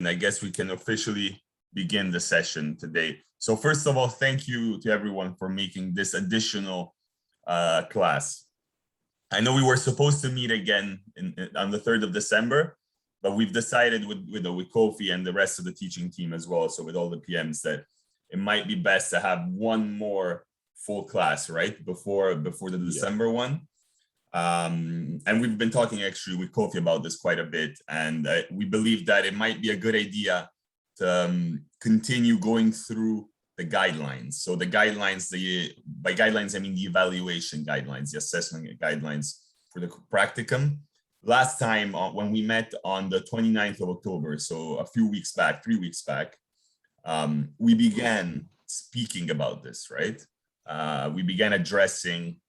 I guess we can officially begin the session today. So first of all, thank you to everyone for making this additional class. I know we were supposed to meet again on the 3rd of December, but we've decided with Kofi and the rest of the teaching team as well, so with all the PMs, that it might be best to have one more full class, right, before the December one. And we've been talking actually with Kofi about this quite a bit, and we believe that it might be a good idea to continue going through the guidelines. So the guidelines, by guidelines I mean the evaluation guidelines, the assessment guidelines for the practicum. Last time when we met on the 29th of October, so a few weeks back, 3 weeks back, we began speaking about this, right? We began addressing,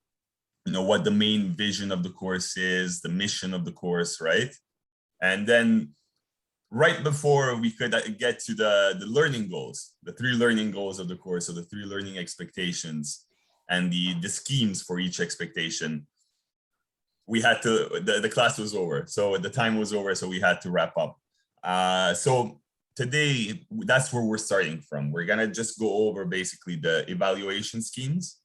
what the main vision of the course is, the mission of the course, right? And then right before we could get to the learning goals, the 3 learning goals of the course, so the 3 learning expectations and the schemes for each expectation, we had to, the class was over. So the time was over, so we had to wrap up. So today, that's where we're starting from. We're gonna just go over basically the evaluation schemes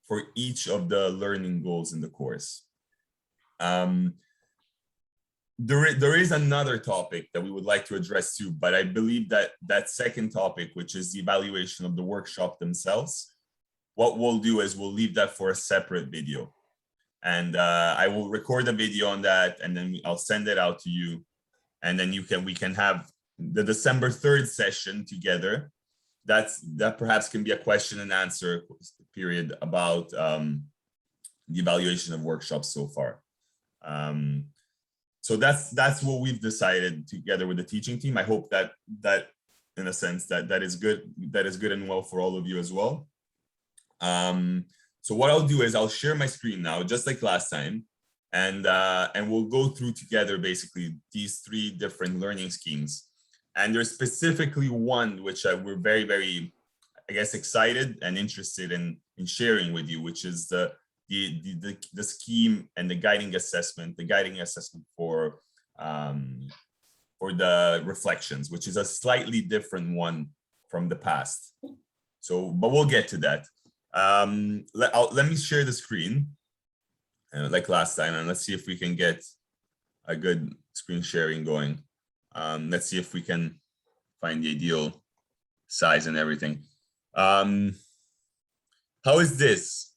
for each of the learning goals in the course. There is another topic that we would like to address too, but I believe that that second topic, which is the evaluation of the workshop themselves, what we'll do is we'll leave that for a separate video. And I will record a video on that, and then I'll send it out to you. And then we can have the December 3rd session together. That perhaps can be a question and answer period about the evaluation of workshops so far. So that's what we've decided together with the teaching team. I hope that in a sense that is good and well for all of you as well. So what I'll do is I'll share my screen now, just like last time, and we'll go through together basically these 3 different learning schemes. And there's specifically one which we're very, very, I guess, excited and interested in sharing with you, which is the scheme and the guiding assessment for the reflections, which is a slightly different one from the past. So, but we'll get to that. Let me share the screen like last time, and let's see if we can get a good screen sharing going. Let's see if we can find the ideal size and everything. How is this?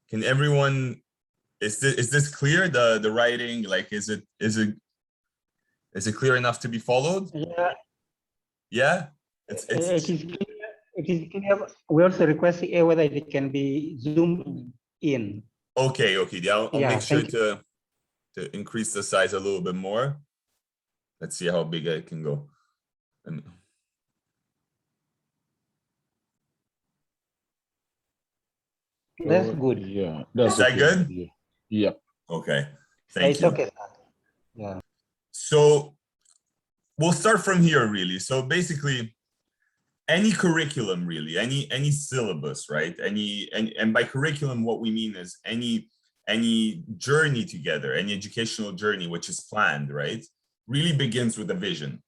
Can everyone, is this clear? The writing, like, is it clear enough to be followed? Yeah. Yeah. It is clear. It is clear. We also request whether it can be zoomed in. Okay. I'll make sure to increase the size a little bit more. Let's see how big I can go. That's good. Yeah. Is that good? Yeah. Okay. Thank you. It's okay. Yeah. So we'll start from here, really. So basically, any curriculum, really, any syllabus, right? And by curriculum, what we mean is any journey together, any educational journey which is planned, right, really begins with a vision,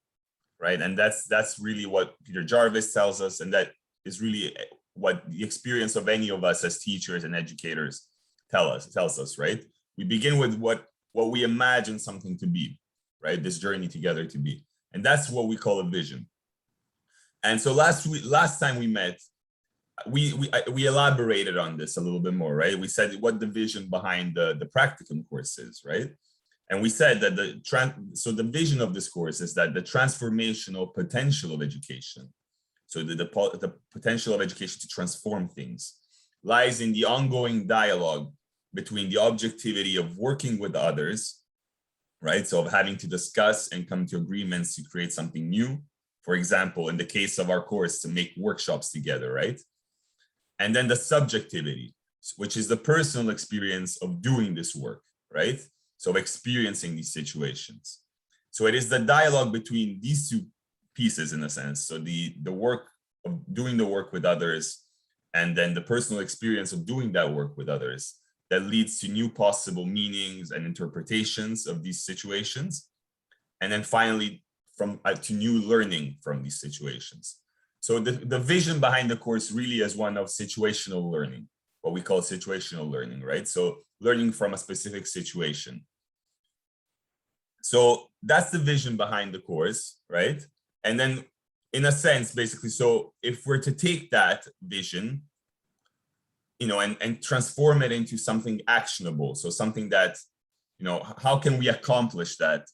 right? And that's really what Peter Jarvis tells us, and that is really what the experience of any of us as teachers and educators tells us, right? We begin with what we imagine something to be, right? This journey together to be, and that's what we call a vision. And so last time we met, we elaborated on this a little bit more, right? We said what the vision behind the practicum course is, right? And we said that the vision of this course is that the transformational potential of education, so the potential of education to transform things, lies in the ongoing dialogue between the objectivity of working with others, right? So of having to discuss and come to agreements to create something new. For example, in the case of our course, to make workshops together, right? And then the subjectivity, which is the personal experience of doing this work, right? So of experiencing these situations. So it is the dialogue between these 2 pieces, in a sense. So the work of doing the work with others, and then the personal experience of doing that work with others, that leads to new possible meanings and interpretations of these situations. And then finally, to new learning from these situations. So the vision behind the course really is one of situational learning, what we call situational learning, right? So learning from a specific situation. So that's the vision behind the course, right? And then in a sense, basically, so if we're to take that vision, you know, and transform it into something actionable, so something that, you know, how can we accomplish that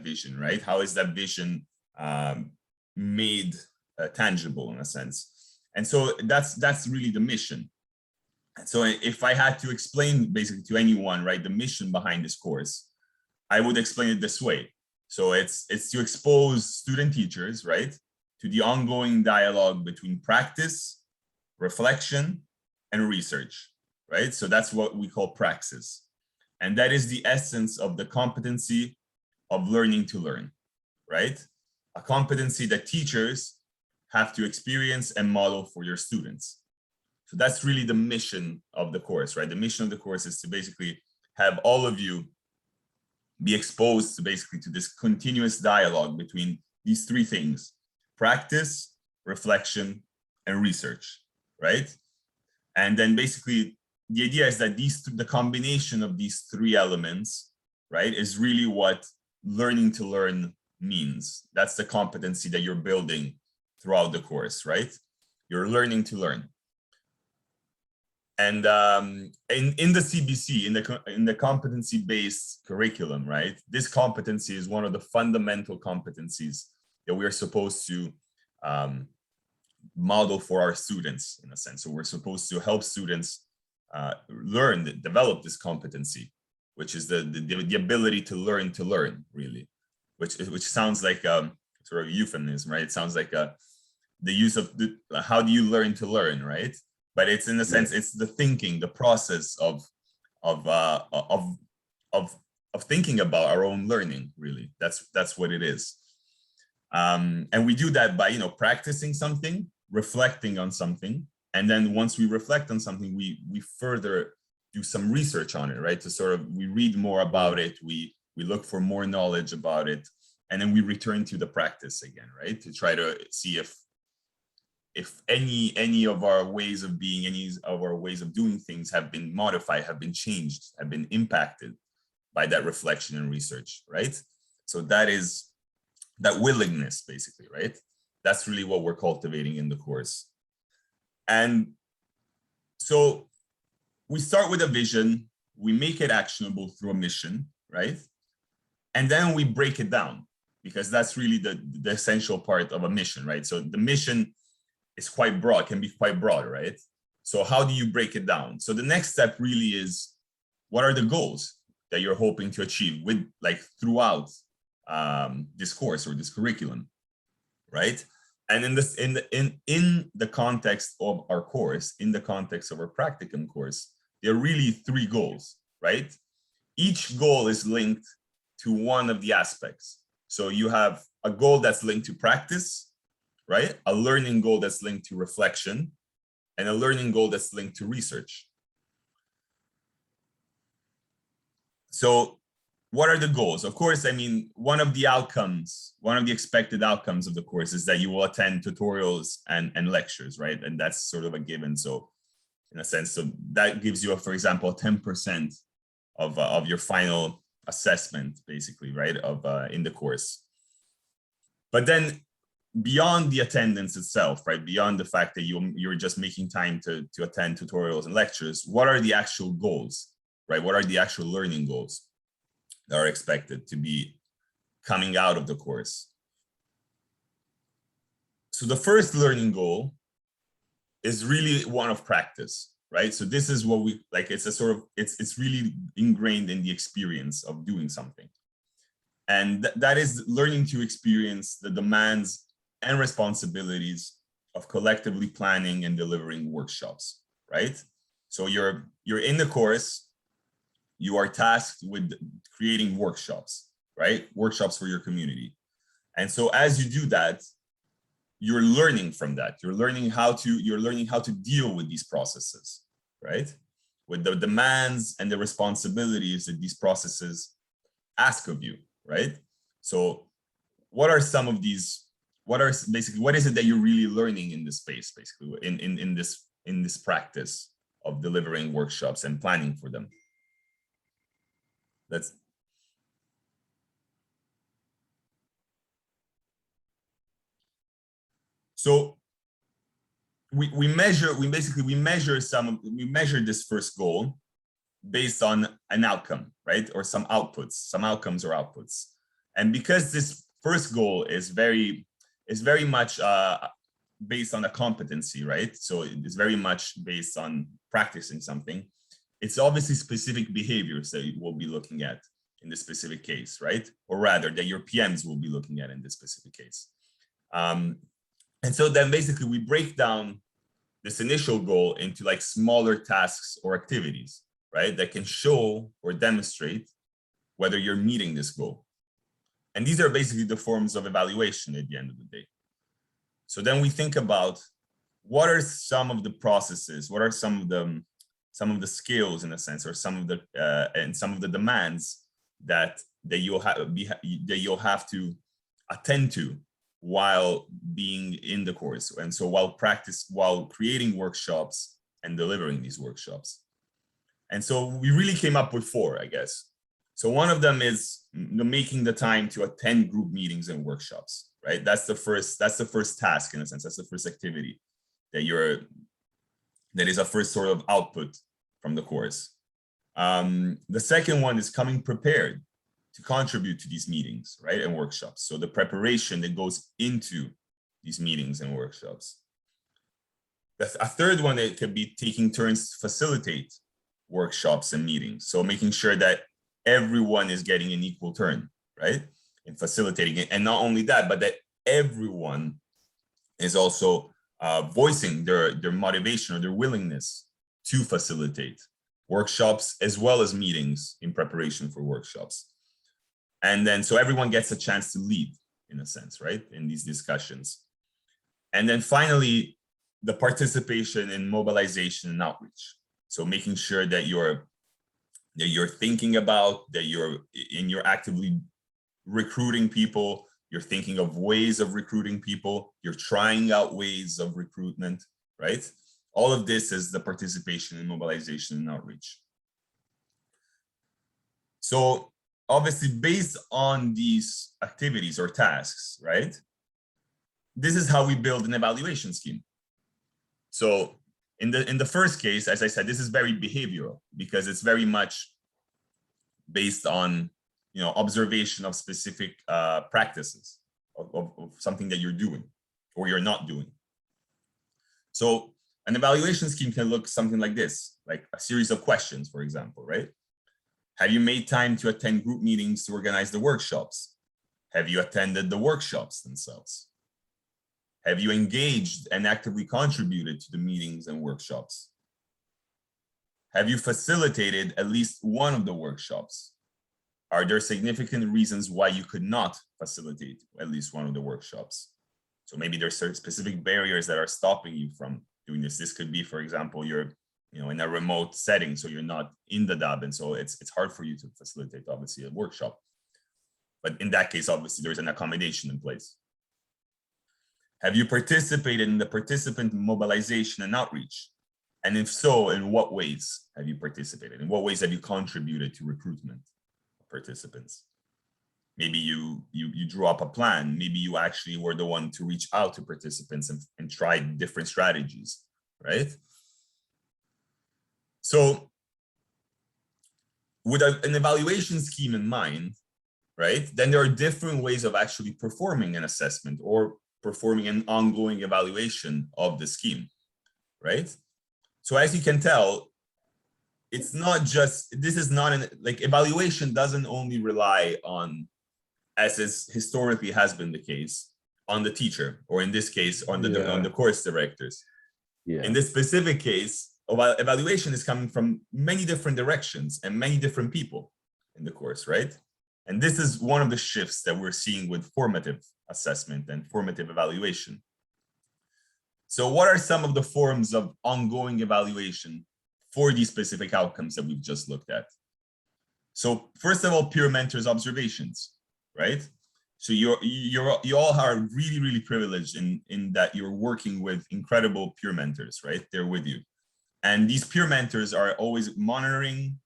vision, right? How is that vision made tangible in a sense? And so that's really the mission. And so if I had to explain basically to anyone, right, the mission behind this course, I would explain it this way. So it's to expose student teachers, right, to the ongoing dialogue between practice, reflection, and research, right? So that's what we call praxis. And that is the essence of the competency of learning to learn, right? A competency that teachers have to experience and model for your students. So that's really the mission of the course, right? The mission of the course is to basically have all of you be exposed to basically to this continuous dialogue between these three things: practice, reflection, and research, right? And then basically the idea is that the combination of these three elements, right, is really what learning to learn means. That's the competency that you're building throughout the course, right? You're learning to learn. And in the CBC, in the competency-based curriculum, right, this competency is one of the fundamental competencies that we are supposed to model for our students, in a sense. So we're supposed to help students develop this competency, which is the ability to learn, really, which sounds like sort of a euphemism, right? It sounds like the use of how do you learn to learn, right? But it's, in a sense, it's the thinking, the process of thinking about our own learning, really. That's what it is. And we do that by, you know, practicing something, reflecting on something, and then once we reflect on something, we further do some research on it, right? To sort of, we read more about it, we look for more knowledge about it, and then we return to the practice again, right? To try to see if any of our ways of being, any of our ways of doing things have been modified, have been changed, have been impacted by that reflection and research, right? So that is that willingness, basically, right? That's really what we're cultivating in the course. And so we start with a vision, we make it actionable through a mission, right? And then we break it down, because that's really the essential part of a mission, right? So the mission is quite broad, can be quite broad, right? So how do you break it down? So the next step really is, what are the goals that you're hoping to achieve with, like, throughout this course or this curriculum, right? And in the context of our course, in the context of our practicum course, there are really three goals, right? Each goal is linked to one of the aspects. So you have a goal that's linked to practice, right? A learning goal that's linked to reflection, and a learning goal that's linked to research. So what are the goals? Of course, I mean, one of the expected outcomes of the course is that you will attend tutorials and lectures, right? And that's sort of a given. So in a sense, so that gives you, for example, 10% of your final assessment, basically, right, in the course. But then beyond the attendance itself, right, beyond the fact that you're just making time to attend tutorials and lectures, what are the actual goals, right? What are the actual learning goals that are expected to be coming out of the course? So the first learning goal is really one of practice, right? So this is what we like, it's a sort of, it's really ingrained in the experience of doing something. And that is learning to experience the demands and responsibilities of collectively planning and delivering workshops, right? So you're in the course, you are tasked with creating workshops, right? Workshops for your community. And so as you do that, you're learning from that. You're learning how to deal with these processes, right? With the demands and the responsibilities that these processes ask of you, right? So what are some of these, what is it that you're really learning in this space, basically, in this practice of delivering workshops and planning for them? So we measure this first goal based on an outcome, right? Or some outcomes or outputs. And because this first goal is very much based on a competency, right? So it's very much based on practicing something. It's obviously specific behaviors that you will be looking at in this specific case, right? Or rather that your PMs will be looking at in this specific case. And so then basically we break down this initial goal into like smaller tasks or activities, right? That can show or demonstrate whether you're meeting this goal. And these are basically the forms of evaluation at the end of the day. So then we think about what are some of the processes, what are some of the skills in a sense, or some of the demands that you'll have to attend to while being in the course. And so while creating workshops and delivering these workshops. And so we really came up with 4, I guess. So one of them is making the time to attend group meetings and workshops, right? That's the first task in a sense. That's the first activity that is a first sort of output from the course. The second one is coming prepared to contribute to these meetings, right, and workshops. So the preparation that goes into these meetings and workshops. A third one, it could be taking turns to facilitate workshops and meetings. So making sure that everyone is getting an equal turn, right, in facilitating it. And not only that, but that everyone is also voicing their motivation or their willingness to facilitate workshops as well as meetings in preparation for workshops. And then, so everyone gets a chance to lead in a sense, right, in these discussions. And then finally, the participation in mobilization and outreach. So making sure that you're thinking about, that you're actively recruiting people, you're thinking of ways of recruiting people, you're trying out ways of recruitment, right? All of this is the participation in mobilization and outreach. So obviously, based on these activities or tasks, right? This is how we build an evaluation scheme. So in the first case, as I said, this is very behavioral because it's very much based on, observation of specific practices of something that you're doing or you're not doing. So an evaluation scheme can look something like this, like a series of questions, for example, right? Have you made time to attend group meetings to organize the workshops? Have you attended the workshops themselves? Have you engaged and actively contributed to the meetings and workshops? Have you facilitated at least one of the workshops? Are there significant reasons why you could not facilitate at least one of the workshops? So maybe there's certain specific barriers that are stopping you from doing this. This could be, for example, you're in a remote setting, so you're not in the DAB, and so it's hard for you to facilitate, obviously, a workshop. But in that case, obviously, there's an accommodation in place. Have you participated in the participant mobilization and outreach? And if so, in what ways have you participated? In what ways have you contributed to recruitment of participants? Maybe you drew up a plan. Maybe you actually were the one to reach out to participants and try different strategies, right? So with an evaluation scheme in mind, right, then there are different ways of actually performing an assessment or performing an ongoing evaluation of the scheme, right? So as you can tell, it's not just, this is not like evaluation doesn't only rely on, as is historically has been the case, on the teacher, or in this case, on the course directors. Yeah. In this specific case, evaluation is coming from many different directions and many different people in the course, right? And this is one of the shifts that we're seeing with formative assessment and formative evaluation. So what are some of the forms of ongoing evaluation for these specific outcomes that we've just looked at? So first of all, peer mentors' observations, right? So you all are really, really privileged in that you're working with incredible peer mentors, right? They're with you. And these peer mentors are always monitoring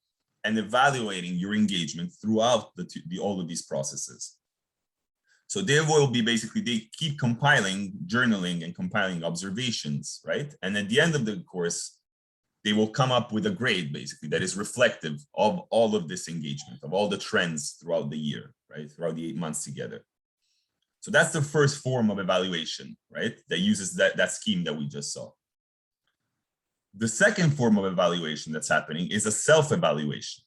and evaluating your engagement throughout all of these processes. So they will be basically, they keep compiling, journaling and compiling observations, right? And at the end of the course, they will come up with a grade basically that is reflective of all of this engagement, of all the trends throughout the year, right? Throughout the 8 months together. So that's the first form of evaluation, right? That uses that scheme that we just saw. The second form of evaluation that's happening is a self-evaluation.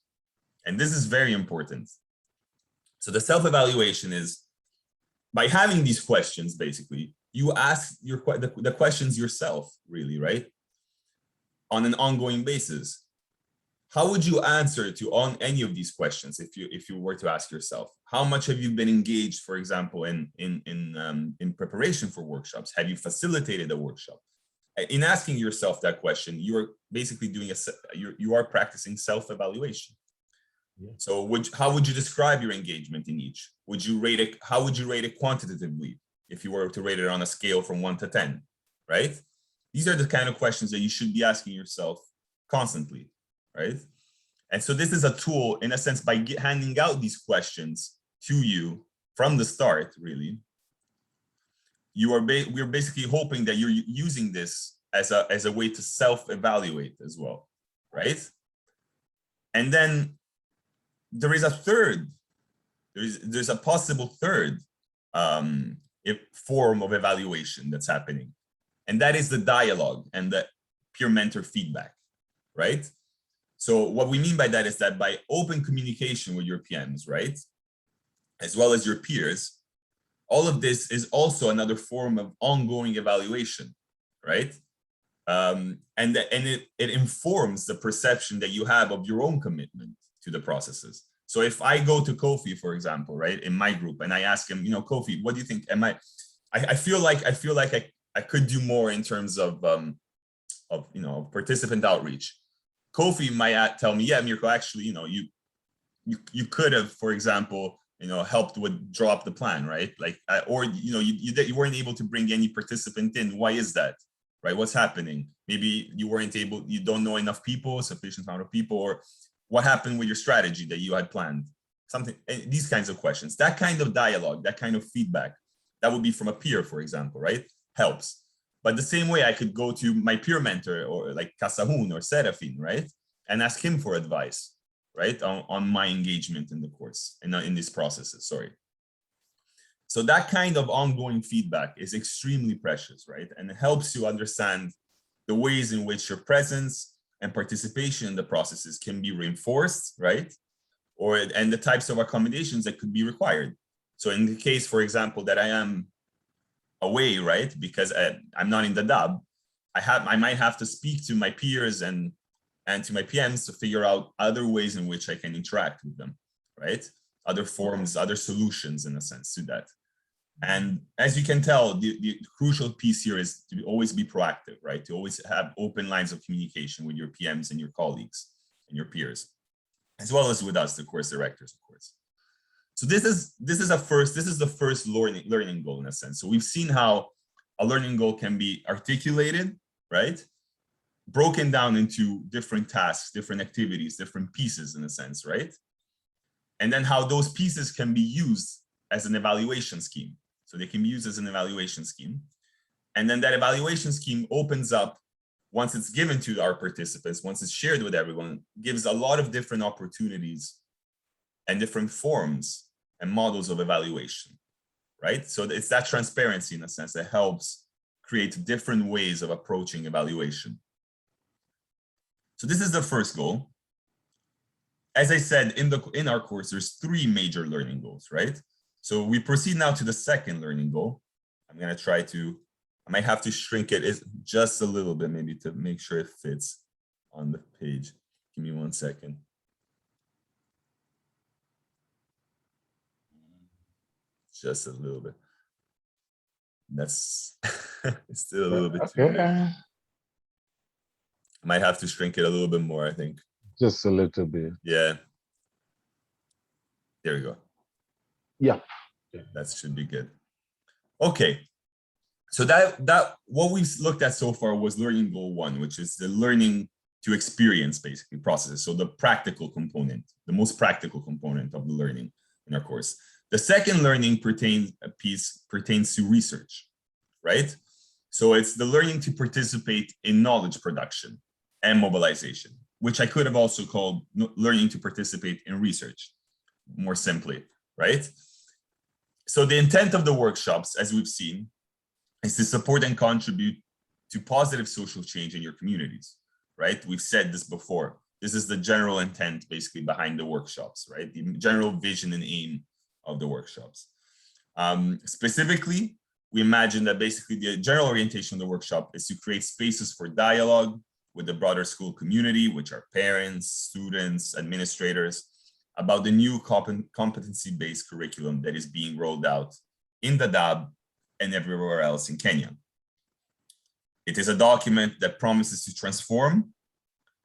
And this is very important. So the self-evaluation is by having these questions, basically, you ask the questions yourself, really, right? On an ongoing basis. How would you answer to on any of these questions if you were to ask yourself? How much have you been engaged, for example, in preparation for workshops? Have you facilitated a workshop? In asking yourself that question, you are basically doing you are practicing self-evaluation. Yeah. So how would you describe your engagement in each? Would you rate it? How would you rate it quantitatively if you were to rate it on a scale from 1 to 10, right? These are the kind of questions that you should be asking yourself constantly, right? And so this is a tool, in a sense, by handing out these questions to you from the start, really, we're basically hoping that you're using this as a way to self-evaluate as well, right? And then there is a third, there's a possible third form of evaluation that's happening. And that is the dialogue and the peer mentor feedback, right? So what we mean by that is that by open communication with your PMs, right? As well as your peers, all of this is also another form of ongoing evaluation, right? And it informs the perception that you have of your own commitment to the processes. So if I go to Kofi, for example, right, in my group, and I ask him, Kofi, what do you think? I feel like I could do more in terms of participant outreach. Kofi might tell me, yeah, Mirko, actually, you could have, for example, helped with draw up the plan, right? Like, or you weren't able to bring any participant in. Why is that, right? What's happening? Maybe you don't know enough people, sufficient amount of people, or what happened with your strategy that you had planned? Something, these kinds of questions, that kind of dialogue, that kind of feedback, that would be from a peer, for example, right? Helps. But the same way I could go to my peer mentor or like Kasahun or Serafin, right? And ask him for advice, right? On my engagement in the course, in these processes, sorry. So that kind of ongoing feedback is extremely precious, right? And it helps you understand the ways in which your presence and participation in the processes can be reinforced, right? And the types of accommodations that could be required. So in the case, for example, that I am away, right? Because I'm not in the DAB, I might have to speak to my peers and to my PMs to figure out other ways in which I can interact with them, right? Other forms, other solutions in a sense to that. And as you can tell, the crucial piece here is to always be proactive, right? To always have open lines of communication with your PMs and your colleagues and your peers, as well as with us, the course directors, of course. So this is the first learning goal in a sense. So we've seen how a learning goal can be articulated, right? Broken down into different tasks, different activities, different pieces in a sense, right? And then how those pieces can be used as an evaluation scheme. So they can be used as an evaluation scheme. And then that evaluation scheme opens up, once it's given to our participants, once it's shared with everyone, gives a lot of different opportunities and different forms and models of evaluation, right? So it's that transparency in a sense that helps create different ways of approaching evaluation. So this is the first goal. As I said, in our course, there's 3 major learning goals, right? So we proceed now to the second learning goal. I'm gonna try to, I might have to shrink it just a little bit, maybe to make sure it fits on the page. Give me 1 second. Just a little bit. That's it's still a little bit too big. I might have to shrink it a little bit more, I think. Just a little bit. Yeah. There we go. Yeah. That should be good. Okay. So that what we've looked at so far was learning goal 1, which is the learning to experience basically processes. So the practical component, the most practical component of the learning in our course. The second learning piece pertains to research, right? So it's the learning to participate in knowledge production and mobilization, which I could have also called learning to participate in research, more simply, right? So the intent of the workshops, as we've seen, is to support and contribute to positive social change in your communities, right? We've said this before. This is the general intent basically behind the workshops, right? The general vision and aim of the workshops. Specifically, we imagine that basically the general orientation of the workshop is to create spaces for dialogue with the broader school community, which are parents, students, administrators, about the new competency-based curriculum that is being rolled out in the DAB and everywhere else in Kenya. It is a document that promises to transform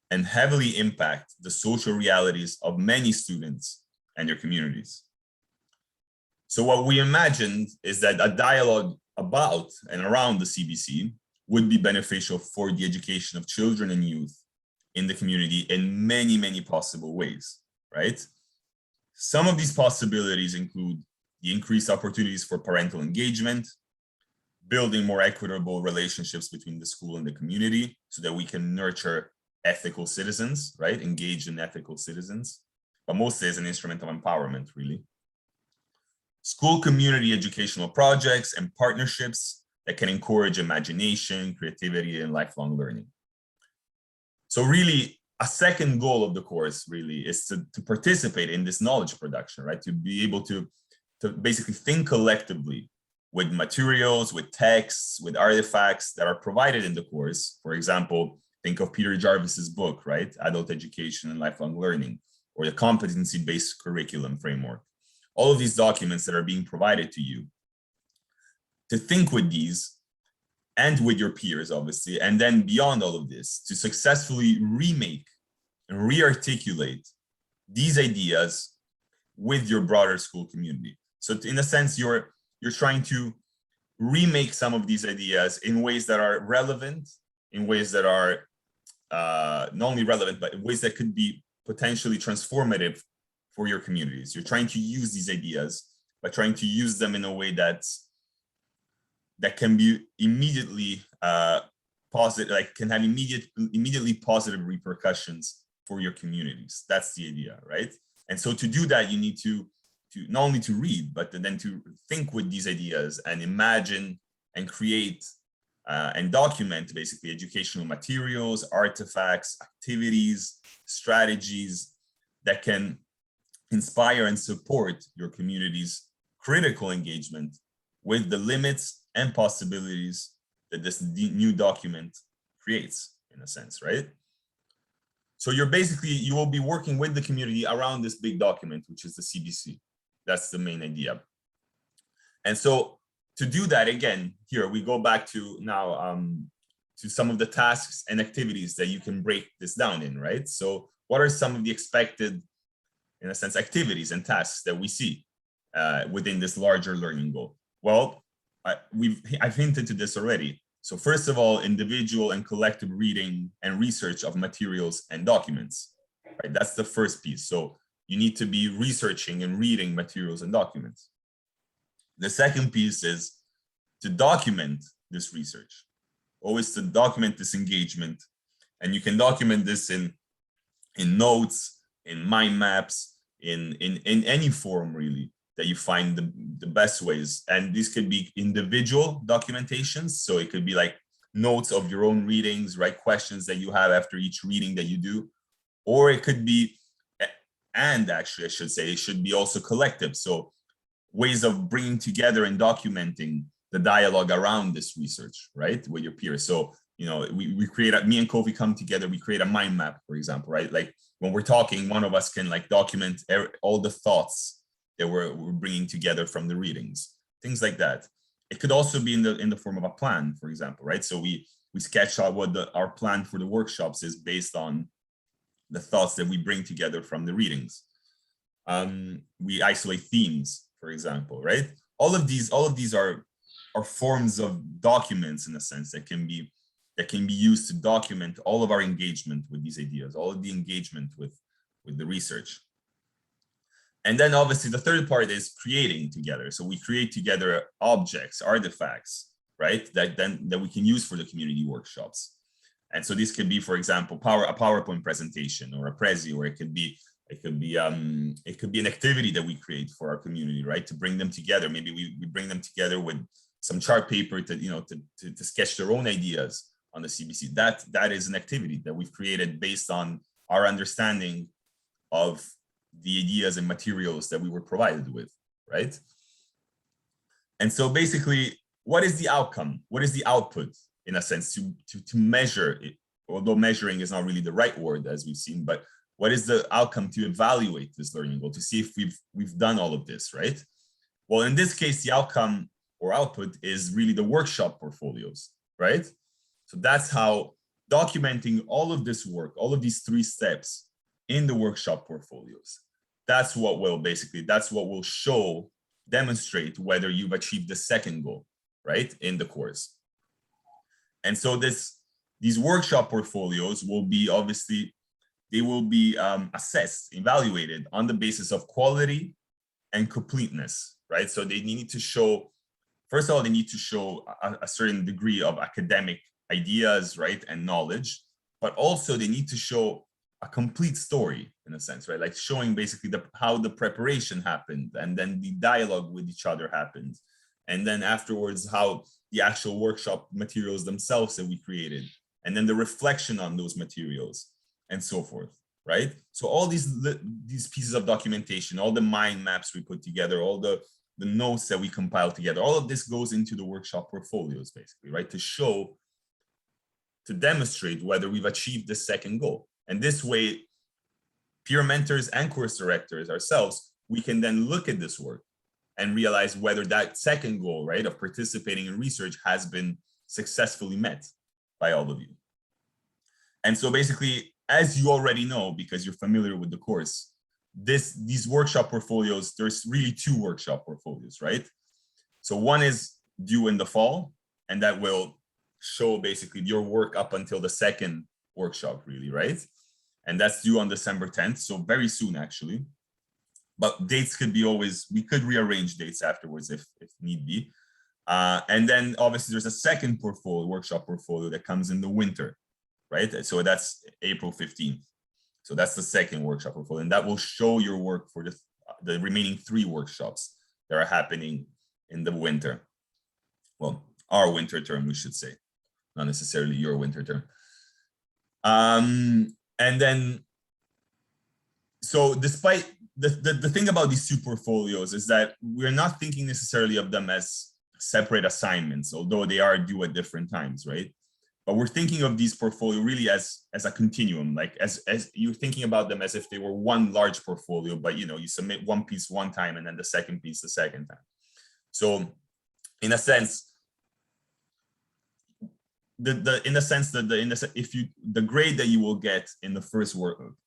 and heavily impact the social realities of many students and their communities. So what we imagined is that a dialogue about and around the CBC would be beneficial for the education of children and youth in the community in many, many possible ways, right? Some of these possibilities include the increased opportunities for parental engagement, building more equitable relationships between the school and the community so that we can nurture ethical citizens, right? Engage in ethical citizens, but mostly as an instrument of empowerment, really. School community educational projects and partnerships that can encourage imagination, creativity, and lifelong learning. So really, a second goal of the course really is to participate in this knowledge production, right? To be able to basically think collectively with materials, with texts, with artifacts that are provided in the course. For example, think of Peter Jarvis's book, right? Adult Education and Lifelong Learning, or the competency-based curriculum framework. All of these documents that are being provided to you, to think with these and with your peers, obviously, and then beyond all of this, to successfully remake and re-articulate these ideas with your broader school community. So in a sense, you're trying to remake some of these ideas in ways that are relevant, in ways that are not only relevant, but in ways that could be potentially transformative for your communities. You're trying to use these ideas, but trying to use them in a way that can be immediately positive, like can have immediately positive repercussions for your communities. That's the idea, right? And so to do that, you need to not only to read, but then to think with these ideas and imagine and create and document basically educational materials, artifacts, activities, strategies that can inspire and support your community's critical engagement with the limits and possibilities that this new document creates, in a sense, right? So you will be working with the community around this big document, which is the CBC. That's the main idea. And so to do that, again, here we go back to now to some of the tasks and activities that you can break this down in, right? So what are some of the expected, in a sense, activities and tasks that we see within this larger learning goal? Well, I've hinted to this already. So first of all, individual and collective reading and research of materials and documents, right? That's the first piece. So you need to be researching and reading materials and documents. The second piece is to document this research, always to document this engagement. And you can document this in notes, in mind maps, in any form really that you find the best ways. And these could be individual documentations. So it could be like notes of your own readings, right? Questions that you have after each reading that you do. Or it could be, and actually I should say, it should be also collective. So ways of bringing together and documenting the dialogue around this research, right? With your peers. So, you know, we create, me and Kofi come together, we create a mind map, for example, right? Like when we're talking, one of us can like document all the thoughts that we're bringing together from the readings, things like that. It could also be in the form of a plan, for example, right? So we sketch out what our plan for the workshops is based on the thoughts that we bring together from the readings. We isolate themes, for example, right? All of these are forms of documents in a sense that can be used to document all of our engagement with these ideas, all of the engagement with the research. And then obviously the third part is creating together. So we create together objects, artifacts, right? That we can use for the community workshops. And so this could be, for example, a PowerPoint presentation or a Prezi, or it could be an activity that we create for our community, right? To bring them together. Maybe we bring them together with some chart paper to sketch their own ideas on the CBC. That is an activity that we've created based on our understanding of the ideas and materials that we were provided with, right? And so basically, what is the outcome? What is the output, in a sense, to measure it? Although measuring is not really the right word, as we've seen, but what is the outcome to evaluate this learning goal, to see if we've done all of this, right? Well, in this case, the outcome or output is really the workshop portfolios, right? So that's how documenting all of this work, all of these 3 steps in the workshop portfolios, that's what will show, demonstrate whether you've achieved the second goal, right, in the course. And so these workshop portfolios will be assessed, evaluated on the basis of quality and completeness, right? So they need to show, first of all, they need to show a certain degree of academic ideas, right, and knowledge, but also they need to show a complete story, in a sense, right? Like showing basically how the preparation happened, and then the dialogue with each other happened, and then afterwards how the actual workshop materials themselves that we created, and then the reflection on those materials, and so forth, right? So all these pieces of documentation, all the mind maps we put together, all the notes that we compile together, all of this goes into the workshop portfolios, basically, right? To demonstrate whether we've achieved the second goal. And this way, peer mentors and course directors ourselves, we can then look at this work and realize whether that second goal, right, of participating in research has been successfully met by all of you. And so basically, as you already know, because you're familiar with the course, these workshop portfolios, there's really 2 workshop portfolios, right? So one is due in the fall, and that will show basically your work up until the second workshop, really, right? And that's due on December 10th, so very soon, actually. But dates could be we could rearrange dates afterwards if need be. And then obviously there's a second workshop portfolio that comes in the winter, right? So that's April 15th. So that's the second workshop portfolio, and that will show your work for the remaining 3 workshops that are happening in the winter. Well, our winter term, we should say, not necessarily your winter term. And then, so despite the thing about these 2 portfolios is that we're not thinking necessarily of them as separate assignments, although they are due at different times, right? But we're thinking of these portfolio really as a continuum, like as you're thinking about them as if they were one large portfolio, but you submit one piece one time and then the second piece the second time. So in a sense, the grade that you will get in the first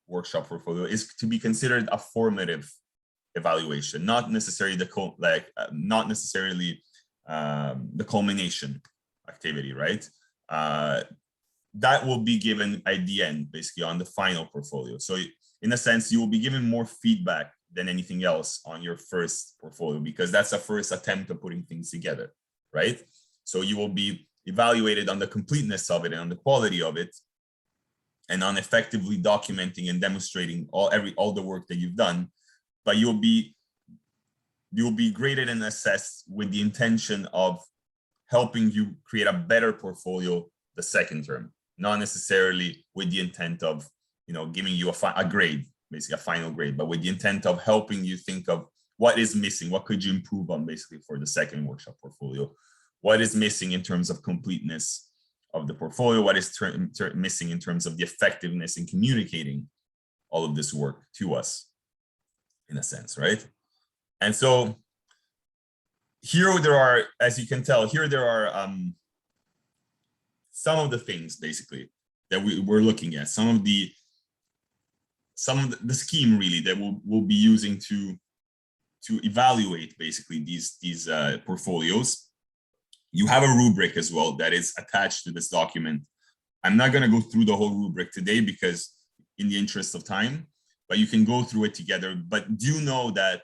workshop portfolio is to be considered a formative evaluation, not necessarily the culmination activity, right? That will be given at the end, basically on the final portfolio. So in a sense, you will be given more feedback than anything else on your first portfolio, because that's a first attempt at putting things together, right? So you will be evaluated on the completeness of it and on the quality of it, and on effectively documenting and demonstrating all the work that you've done. But you'll be graded and assessed with the intention of helping you create a better portfolio the second term, not necessarily with the intent of giving you a grade, basically a final grade, but with the intent of helping you think of what is missing, what could you improve on basically for the second workshop portfolio, what is missing in terms of completeness of the portfolio, what is missing in terms of the effectiveness in communicating all of this work to us, in a sense, right? And so here there are, as you can tell, here there are some of the things basically that we're looking at, some of the scheme really that we'll be using to evaluate basically these portfolios, you have a rubric as well that is attached to this document. I'm not going to go through the whole rubric today because in the interest of time, but you can go through it together. But do know that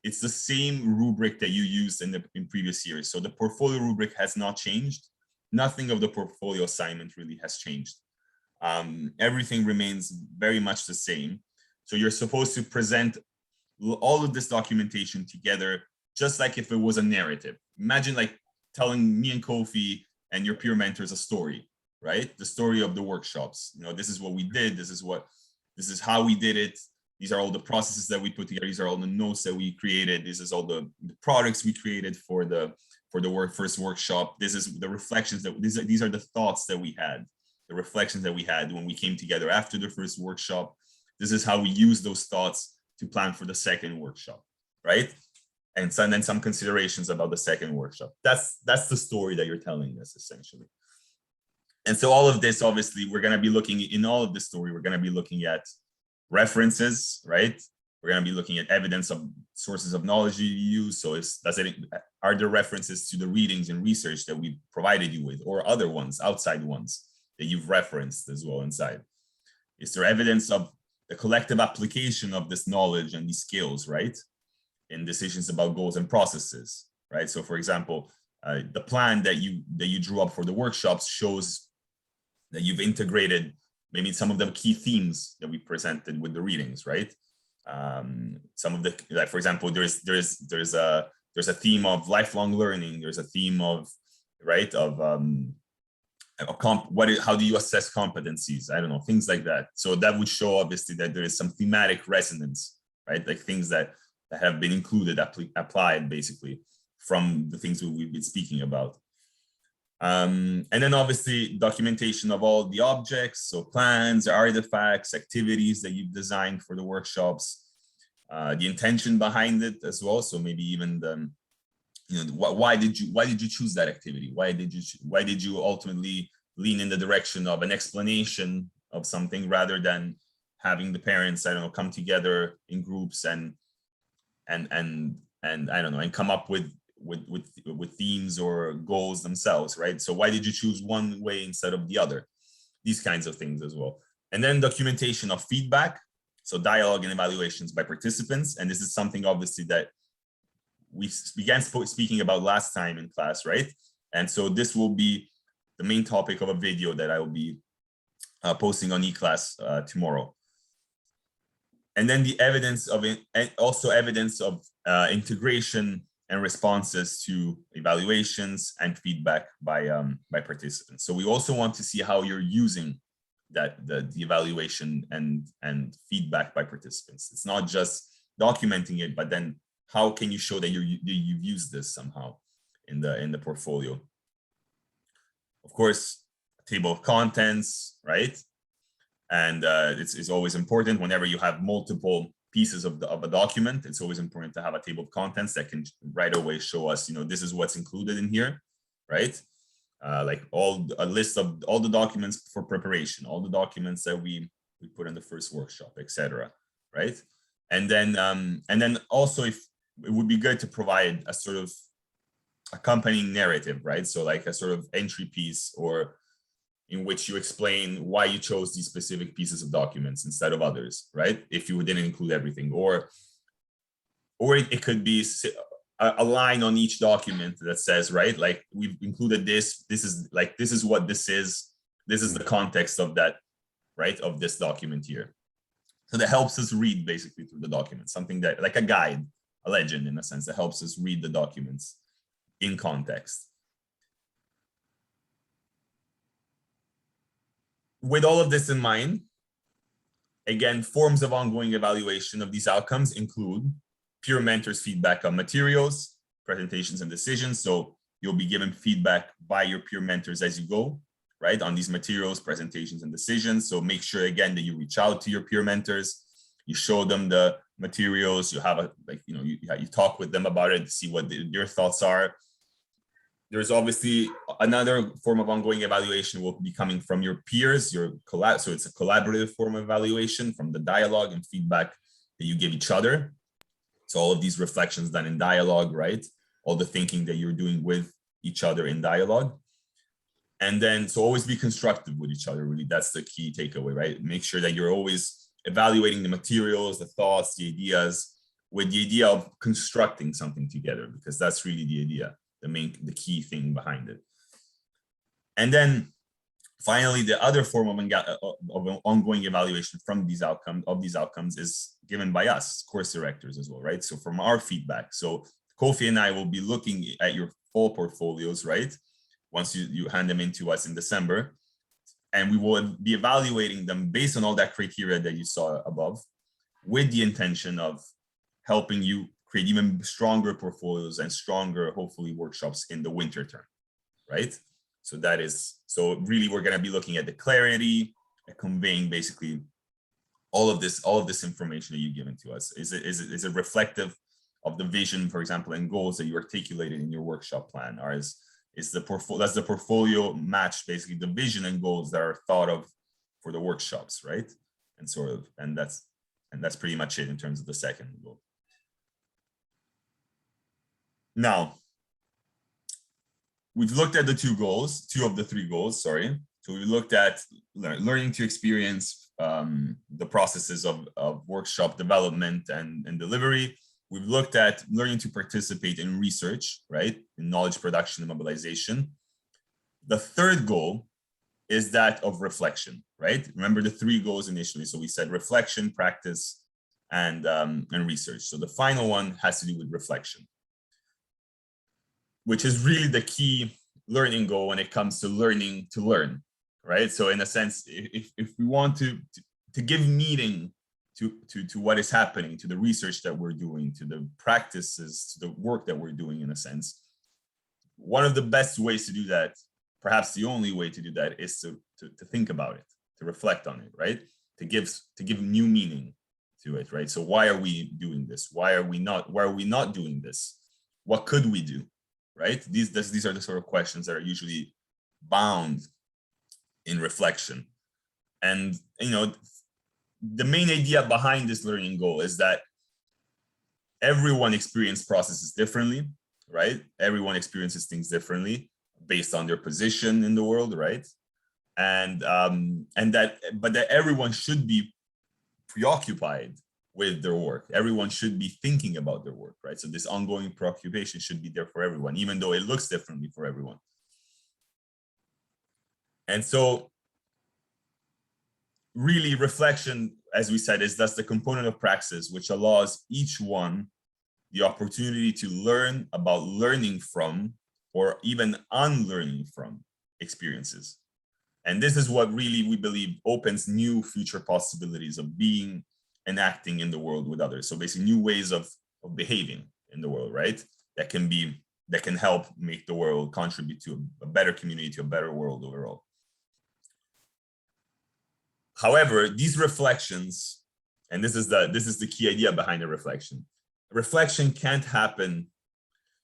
it's the same rubric that you used in previous years. So the portfolio rubric has not changed. Nothing of the portfolio assignment really has changed. Everything remains very much the same. So you're supposed to present all of this documentation together, just like if it was a narrative. Imagine like telling me and Kofi and your peer mentors a story, right? The story of the workshops. You know, this is what we did. This is how we did it. These are all the processes that we put together. These are all the notes that we created. This is all the products we created for the first workshop. This is the reflections that these are the thoughts that we had, the reflections that we had when we came together after the first workshop. This is how we use those thoughts to plan for the second workshop, right? And then some considerations about the second workshop. That's the story that you're telling us essentially. And so all of this, obviously, we're going to be looking in all of this story. We're going to be looking at references, right? We're going to be looking at evidence of sources of knowledge you use. So are there references to the readings and research that we provided you with, or other ones, outside ones that you've referenced as well inside? Is there evidence of the collective application of this knowledge and these skills, right, in decisions about goals and processes, right? So, for example, the plan that you drew up for the workshops shows that you've integrated maybe some of the key themes that we presented with the readings, right? Some of the, like, for example, there's a theme of lifelong learning. There's a theme of, right, of how do you assess competencies? I don't know, things like that. So that would show obviously that there is some thematic resonance, right? Like things that have been included, applied basically from the things we've been speaking about. And then obviously documentation of all the objects, so plans, artifacts, activities that you've designed for the workshops, the intention behind it as well. So maybe even the, you know, why did you choose that activity? Why did you ultimately lean in the direction of an explanation of something rather than having the parents, I don't know, come together in groups and I don't know, and come up with themes or goals themselves, right? So why did you choose one way instead of the other? These kinds of things as well. And then documentation of feedback, so dialogue and evaluations by participants. And this is something obviously that we began speaking about last time in class, right? And so this will be the main topic of a video that I will be posting on eClass tomorrow. And then the evidence of it, and also evidence of integration and responses to evaluations and feedback by participants. So we also want to see how you're using the evaluation and feedback by participants. It's not just documenting it, but then how can you show that you've used this somehow in the portfolio? Of course, a table of contents, right? And it's always important whenever you have multiple pieces of a document. It's always important to have a table of contents that can right away show us, you know, this is what's included in here, right? Like a list of all the documents for preparation, all the documents that we put in the first workshop, etc. Right? And then also, if it would be good to provide a sort of accompanying narrative, right? So like a sort of entry piece, or in which you explain why you chose these specific pieces of documents instead of others, right? If you didn't include everything, or it could be a line on each document that says, right, like we've included this is what this is the context of that, right, of this document here. So that helps us read basically through the document, something that, like a guide, a legend in a sense, that helps us read the documents in context. With all of this in mind, again, forms of ongoing evaluation of these outcomes include peer mentors' feedback on materials, presentations, and decisions. So you'll be given feedback by your peer mentors as you go, right, on these materials, presentations, and decisions. So make sure, again, that you reach out to your peer mentors, you show them the materials, you have you talk with them about it, see what their thoughts are. There's obviously another form of ongoing evaluation will be coming from your peers, so it's a collaborative form of evaluation from the dialogue and feedback that you give each other. So all of these reflections done in dialogue, right? All the thinking that you're doing with each other in dialogue. And then, so always be constructive with each other, really. That's the key takeaway, right? Make sure that you're always evaluating the materials, the thoughts, the ideas, with the idea of constructing something together, because that's really the idea, the key thing behind it. And then finally, the other form of ongoing evaluation from these outcomes is given by us, course directors as well, right? So from our feedback. So Kofi and I will be looking at your full portfolios, right? Once you hand them in to us in December, and we will be evaluating them based on all that criteria that you saw above, with the intention of helping you create even stronger portfolios and stronger, hopefully, workshops in the winter term, right? So that is, so really we're going to be looking at the clarity, at conveying basically all of this information that you've given to us. Is it reflective of the vision, for example, and goals that you articulated in your workshop plan? Or does the portfolio match basically the vision and goals that are thought of for the workshops, right? And that's pretty much it in terms of the second goal. Now, we've looked at the two of the three goals, sorry. So we looked at learning to experience the processes of workshop development and delivery. We've looked at learning to participate in research, right? In knowledge production and mobilization. The third goal is that of reflection, right? Remember the three goals initially. So we said reflection, practice, and research. So the final one has to do with reflection, which is really the key learning goal when it comes to learning to learn, right? So in a sense, if we want to give meaning to what is happening, to the research that we're doing, to the practices, to the work that we're doing, in a sense, one of the best ways to do that, perhaps the only way to do that, is to think about it, to reflect on it, right? To give new meaning to it, right? So why are we doing this? Why are we not doing this? What could we do, right? These are the sort of questions that are usually bound in reflection. And, you know, the main idea behind this learning goal is that everyone experiences processes differently, right? Everyone experiences things differently based on their position in the world, right? But that everyone should be preoccupied with their work. Everyone should be thinking about their work, right? So this ongoing preoccupation should be there for everyone, even though it looks differently for everyone. And so really reflection, as we said, is thus the component of praxis which allows each one the opportunity to learn about learning from, or even unlearning from, experiences. And this is what really we believe opens new future possibilities of being and acting in the world with others. So basically new ways of behaving in the world, right? That can help make the world contribute to a better community, to a better world overall. However, these reflections, and this is the key idea behind the reflection. Reflection can't happen.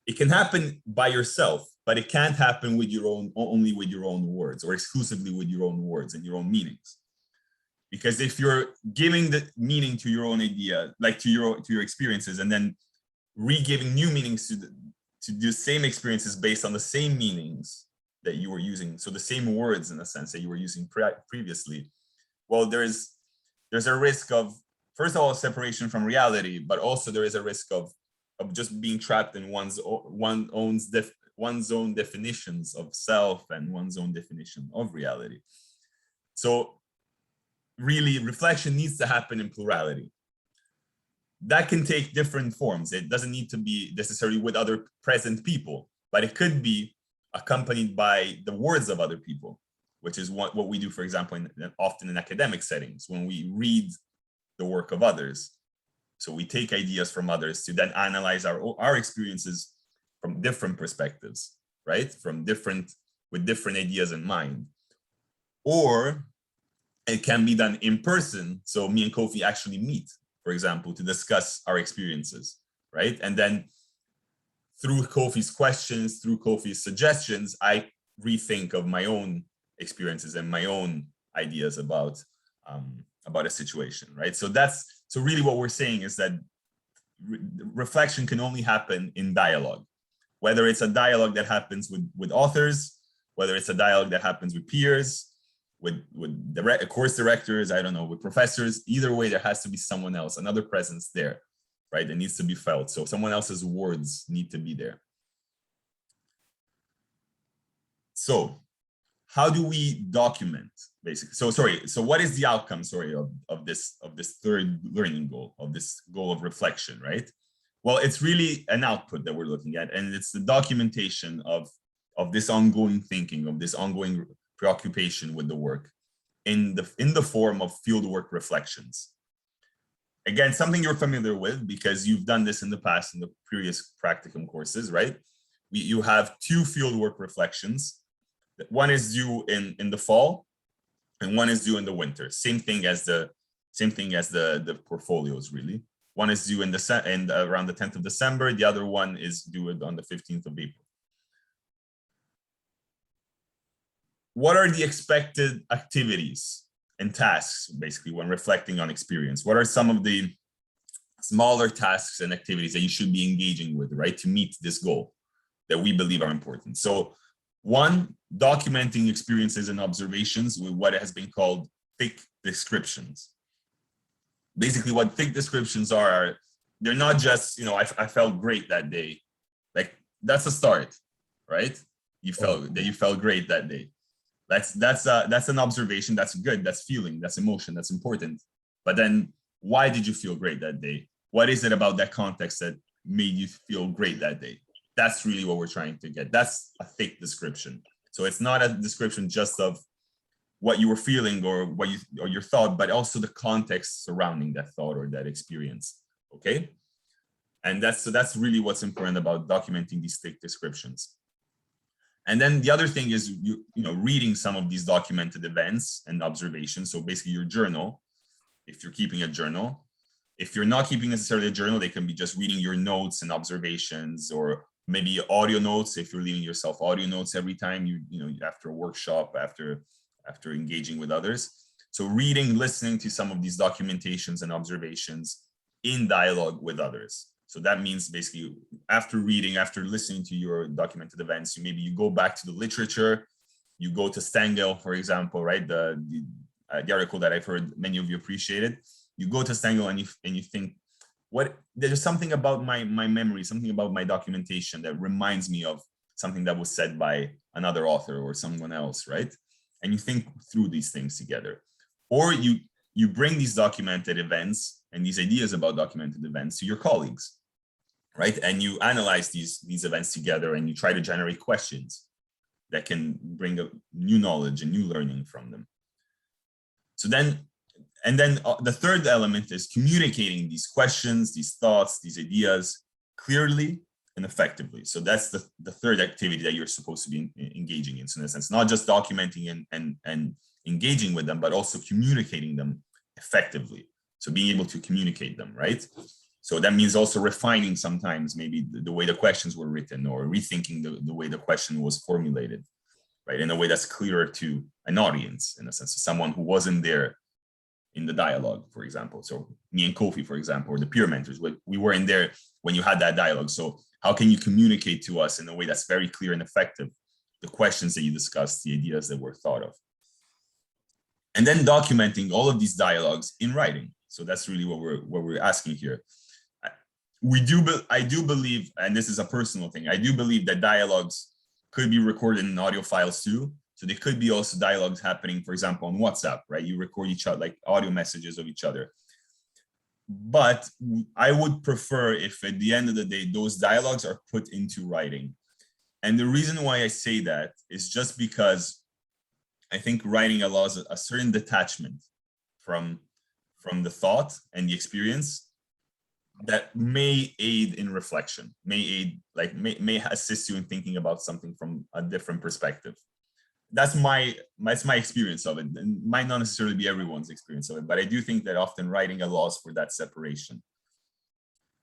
It can happen by yourself, but it can't happen with only with your own words, or exclusively with your own words and your own meanings. Because if you're giving the meaning to your own idea, like to your experiences, and then re-giving new meanings to the same experiences based on the same meanings that you were using, so the same words in a sense that you were using previously, well, there's a risk of, first of all, separation from reality, but also there is a risk of just being trapped in one's own definitions of self and one's own definition of reality. So really, reflection needs to happen in plurality. That can take different forms. It doesn't need to be necessarily with other present people, but it could be accompanied by the words of other people, which is what we do, for example, often in academic settings, when we read the work of others. So we take ideas from others to then analyze our experiences from different perspectives, right? With different ideas in mind. Or it can be done in person. So me and Kofi actually meet, for example, to discuss our experiences, right? And then through Kofi's questions, through Kofi's suggestions, I rethink of my own experiences and my own ideas about a situation, right? So really what we're saying is that reflection can only happen in dialogue, whether it's a dialogue that happens with authors, whether it's a dialogue that happens with peers, with course directors, I don't know, with professors. Either way, there has to be someone else, another presence there, right? That needs to be felt. So someone else's words need to be there. So how do we document, basically? So what is the outcome, of this third learning goal, of this goal of reflection, right? Well, it's really an output that we're looking at, and it's the documentation of this ongoing thinking, of this ongoing preoccupation with the work in the form of fieldwork reflections. Again, something you're familiar with because you've done this in the past in the previous practicum courses, right? You have 2 fieldwork reflections. One is due in the fall, and one is due in the winter. Same thing as the portfolios, really. One is due around the 10th of December. The other one is due on the 15th of April. What are the expected activities and tasks, basically, when reflecting on experience? What are some of the smaller tasks and activities that you should be engaging with, right, to meet this goal that we believe are important? So, 1, documenting experiences and observations with what has been called thick descriptions. Basically, what thick descriptions are, they're not just, I felt great that day. Like, that's a start, right? You felt great that day. That's an observation. That's good. That's feeling. That's emotion. That's important. But then, why did you feel great that day? What is it about that context that made you feel great that day? That's really what we're trying to get. That's a thick description. So it's not a description just of what you were feeling or your thought, but also the context surrounding that thought or that experience. Okay, and that's really what's important about documenting these thick descriptions. And then the other thing is reading some of these documented events and observations. So basically your journal, if you're keeping a journal. If you're not keeping necessarily a journal, they can be just reading your notes and observations, or maybe audio notes if you're leaving yourself audio notes every time you after a workshop, after engaging with others. So reading, listening to some of these documentations and observations in dialogue with others. So that means basically after reading, after listening to your documented events, maybe you go back to the literature, you go to Stengel, for example, right? The article that I've heard many of you appreciated. You go to Stengel and you think, there's something about my memory, something about my documentation that reminds me of something that was said by another author or someone else, right? And you think through these things together. Or you bring these documented events and these ideas about documented events to your colleagues, right? And you analyze these events together and you try to generate questions that can bring a new knowledge and new learning from them. So then the third element is communicating these questions, these thoughts, these ideas clearly and effectively. So that's the third activity that you're supposed to be engaging in. So in a sense, not just documenting and engaging with them, but also communicating them effectively. So being able to communicate them, right? So that means also refining sometimes maybe the way the questions were written, or rethinking the way the question was formulated, right? In a way that's clearer to an audience, in a sense, to someone who wasn't there in the dialogue, for example. So me and Kofi, for example, or the peer mentors, we weren't there when you had that dialogue. So how can you communicate to us in a way that's very clear and effective the questions that you discussed, the ideas that were thought of? And then documenting all of these dialogues in writing. So that's really what we're asking here. I do believe, and this is a personal thing, I do believe that dialogues could be recorded in audio files too. So there could be also dialogues happening, for example, on WhatsApp, right? You record each other, like audio messages of each other. But I would prefer if at the end of the day, those dialogues are put into writing. And the reason why I say that is just because I think writing allows a certain detachment from the thought and the experience that may aid in reflection, may assist you in thinking about something from a different perspective. That's my experience of it, and might not necessarily be everyone's experience of it, but I do think that often writing allows for that separation.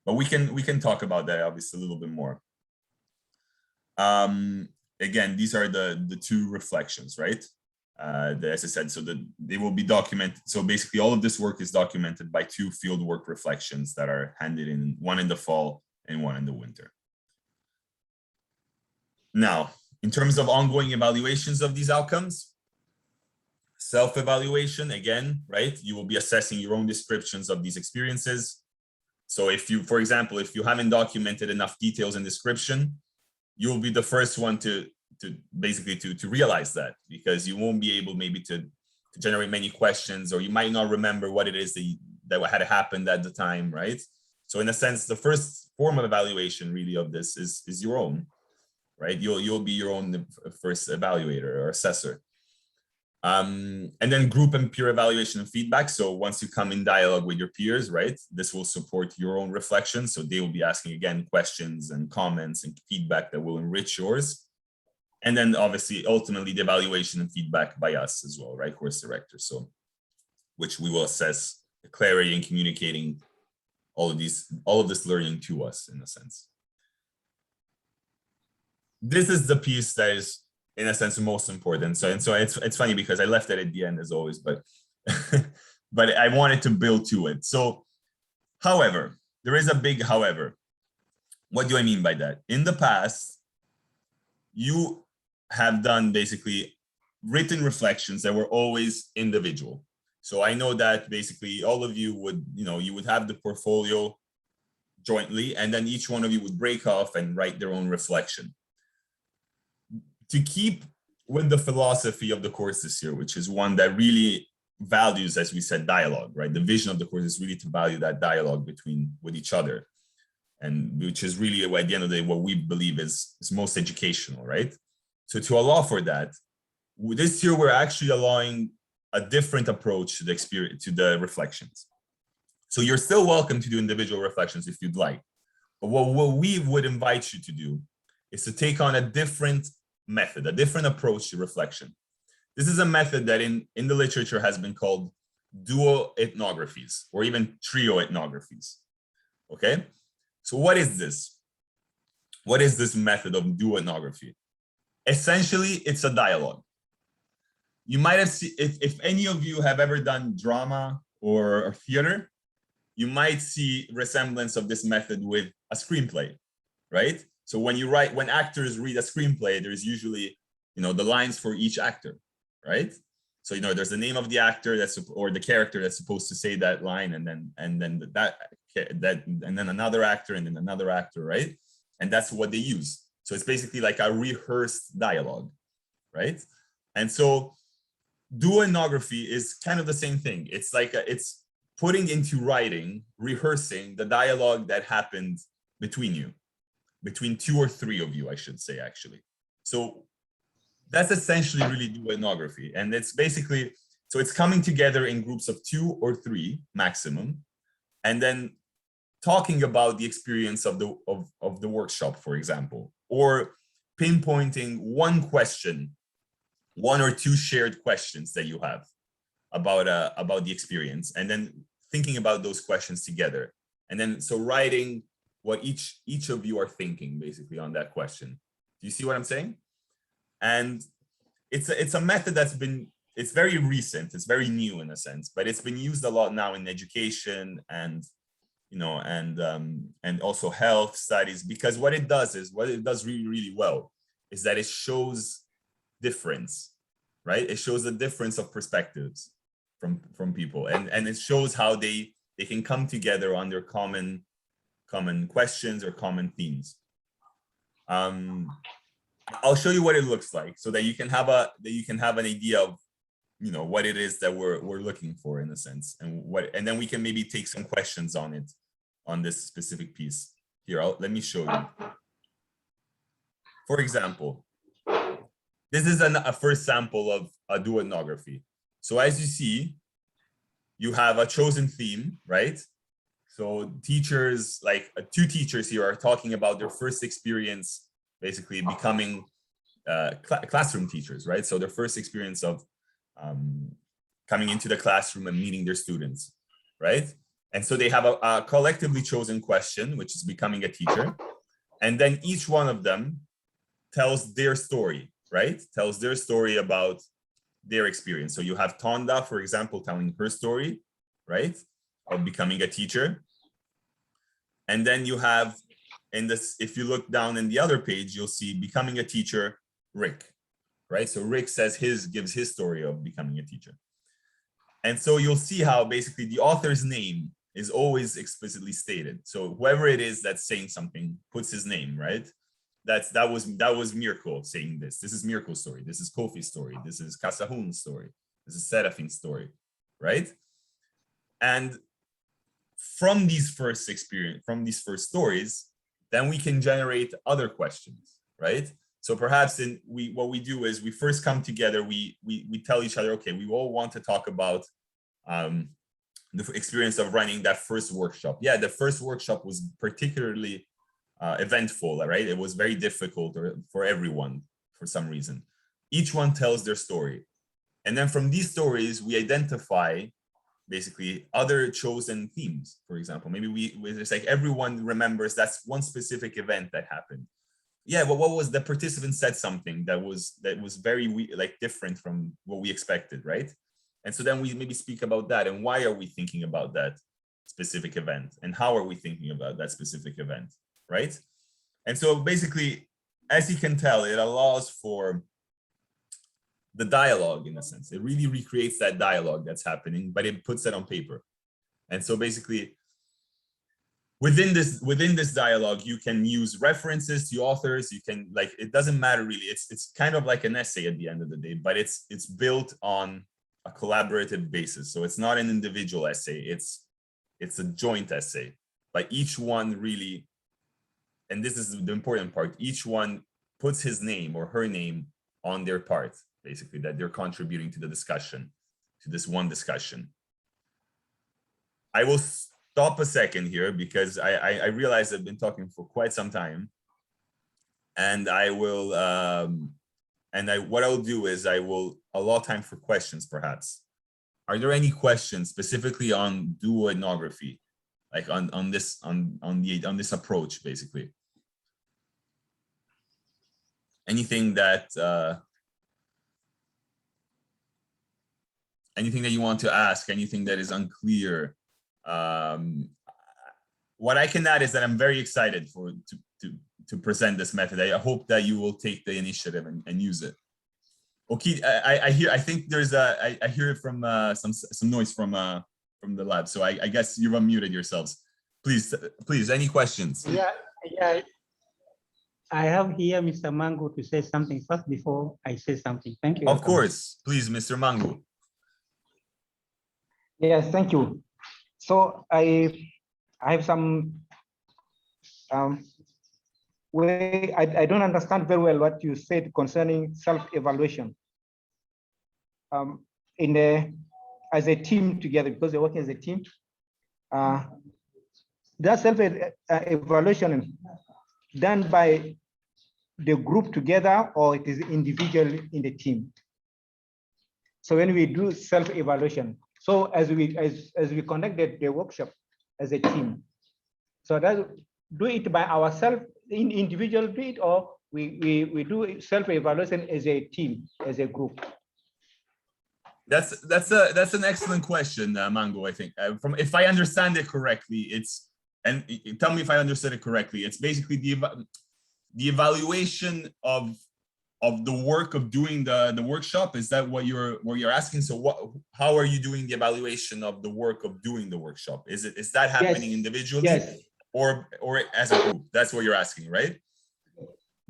But we can talk about that obviously a little bit more. Again, these are the two reflections, right? as I said, so that they will be documented. So basically all of this work is documented by 2 fieldwork reflections that are handed in, one in the fall and one in the winter. Now, in terms of ongoing evaluations of these outcomes, self-evaluation, again, right? You will be assessing your own descriptions of these experiences. So if you, for example, if you haven't documented enough details in description, you'll be the first one to basically to realize that, because you won't be able maybe to generate many questions, or you might not remember what it is that had happened at the time, right? So in a sense, the first form of evaluation really of this is your own, right? You'll be your own first evaluator or assessor. And then group and peer evaluation and feedback. So once you come in dialogue with your peers, right, this will support your own reflection. So they will be asking again questions and comments and feedback that will enrich yours. And then obviously, ultimately, the evaluation and feedback by us as well, right, course director. So, which we will assess the clarity in communicating all of this learning to us in a sense. This is the piece that is, in a sense, most important. So it's funny because I left it at the end as always, but but I wanted to build to it. So, however, there is a big however. What do I mean by that? In the past, you have done basically written reflections that were always individual. So I know that basically all of you would, you would have the portfolio jointly, and then each one of you would break off and write their own reflection. To keep with the philosophy of the course this year, which is one that really values, as we said, dialogue, right? The vision of the course is really to value that dialogue with each other, and which is really, at the end of the day, what we believe is most educational, right? So to allow for that, this year we're actually allowing a different approach to the experience, to the reflections. So you're still welcome to do individual reflections if you'd like, but what we would invite you to do is to take on a different method, a different approach to reflection. This is a method that in the literature has been called duoethnographies or even trioethnographies. Okay, so what is this? What is this method of duoethnography? Essentially, it's a dialogue. You might have seen, if any of you have ever done drama or theater, you might see resemblance of this method with a screenplay, right? So when actors read a screenplay, there's usually, the lines for each actor, right? So, there's the name of the actor or the character that's supposed to say that line, and then another actor, and then another actor, right? And that's what they use. So it's basically like a rehearsed dialogue, right? And so duonography is kind of the same thing. It's like it's putting into writing, rehearsing the dialogue that happened between you, between 2 or 3 of you, I should say, actually. So that's essentially really duonography. And it's basically, so it's coming together in groups of 2 or 3 maximum, and then talking about the experience of the workshop, for example, or pinpointing one question, 1 or 2 shared questions that you have about the experience, and then thinking about those questions together. And then so writing what each of you are thinking basically on that question. Do you see what I'm saying? And it's a method it's very recent, it's very new in a sense, but it's been used a lot now in education and and also health studies, because what it does really, really well is that it shows difference, right? It shows the difference of perspectives from people, and it shows how they can come together on their common questions or common themes. I'll show you what it looks like so that you can have an idea of what it is that we're looking for in a sense, and then we can maybe take some questions on this specific piece. Here, let me show you. For example, this is a first sample of a duoethnography. So as you see, you have a chosen theme, right? So teachers, like 2 teachers here, are talking about their first experience, basically becoming classroom teachers, right? So their first experience of coming into the classroom and meeting their students, right? And so they have a collectively chosen question, which is becoming a teacher. And then each one of them tells their story, right? Tells their story about their experience. So you have Tonda, for example, telling her story, right, of becoming a teacher. And then you have, in this, if you look down in the other page, you'll see becoming a teacher, Rick, right? So Rick gives his story of becoming a teacher. And so you'll see how basically the author's name is always explicitly stated. So whoever it is that's saying something puts his name, right? That was Mirko saying this. This is Mirko's story. This is Kofi's story. This is Kasahun's story. This is Seraphin's story, right? And from these first stories, then we can generate other questions, right? So perhaps what we do is we first come together, we tell each other, okay, we all want to talk about the experience of running that first workshop. Yeah, the first workshop was particularly eventful, right? It was very difficult for everyone for some reason. Each one tells their story. And then from these stories, we identify basically other chosen themes. For example, maybe it's like everyone remembers that's one specific event that happened. Yeah, but what was the participant said something that was very like different from what we expected, right? And so then we maybe speak about that and why are we thinking about that specific event and how are we thinking about that specific event, right? And so basically, as you can tell, it allows for the dialogue in a sense. It really recreates that dialogue that's happening, but it puts it on paper. And so basically, within this dialogue, you can use references to authors. You can, like, it doesn't matter really. It's kind of like an essay at the end of the day, but it's built on a collaborative basis. So it's not an individual essay. It's a joint essay. But each one really, and this is the important part, each one puts his name or her name on their part, basically, that they're contributing to the discussion, to this one discussion. I will stop a second here because I realize I've been talking for quite some time, and I will what I'll do is I will allow time for questions. Perhaps, are there any questions specifically on duoethnography, like on this approach, basically? Anything that you want to ask? Anything that is unclear? What I can add is that I'm very excited to present this method. I hope that you will take the initiative and use it. Okay, I think there's I hear it from some noise from the lab. So I guess you've unmuted yourselves. Please, any questions? Yeah. I have here Mr. Mango to say something first before I say something. Thank you. Of course, please, Mr. Mango. Yes, thank you. So I have some way I don't understand very well what you said concerning self-evaluation. As a team together, because you're working as a team. That self-evaluation done by the group together, or it is individual in the team? So when we do self-evaluation, so as we conducted the workshop as a team, so that do it by ourselves, individual do it, or we do self-evaluation as a team, as a group? That's an excellent question, Mango. I think if I understand it correctly, and tell me if I understood it correctly. It's basically the evaluation of the work of doing the workshop. Is that what you're asking? So how are you doing the evaluation of the work of doing the workshop? Is that happening individually? Yes. or as a group? That's what you're asking, right?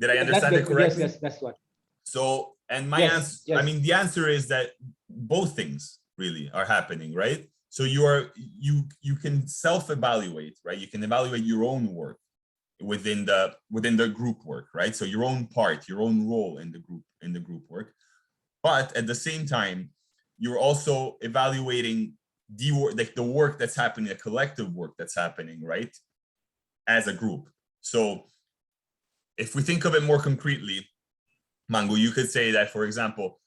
Did I understand it correctly? Yes, that's what. So, and my answer, I mean, the answer is that both things really are happening, right? So you can self-evaluate, right? You can evaluate your own work within the group work, right? So your own part, your own role in the group work. But at the same time, you're also evaluating the work that's happening, the collective work that's happening, right? As a group. So if we think of it more concretely, Mango, you could say that, for example,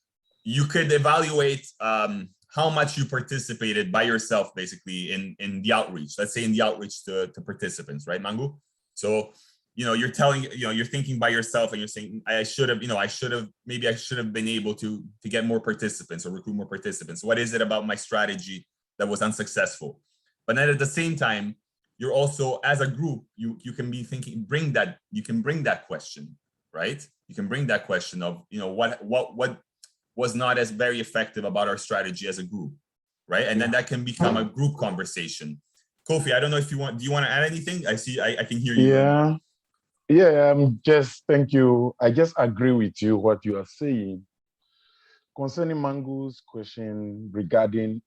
you could evaluate how much you participated by yourself, basically, in the outreach. Let's say in the outreach to participants, right, Mango? So you're telling, you're thinking by yourself and you're saying, maybe I should have been able to get more participants or recruit more participants. What is it about my strategy that was unsuccessful? But then at the same time, you're also, as a group, you can be thinking, you can bring that question, right? You can bring that question of, what was not as very effective about our strategy as a group, right? And then that can become a group conversation. Kofi, I don't know if do you want to add anything? I see, I can hear you. Yeah, thank you. I just agree with you what you are saying. Concerning Mango's question regarding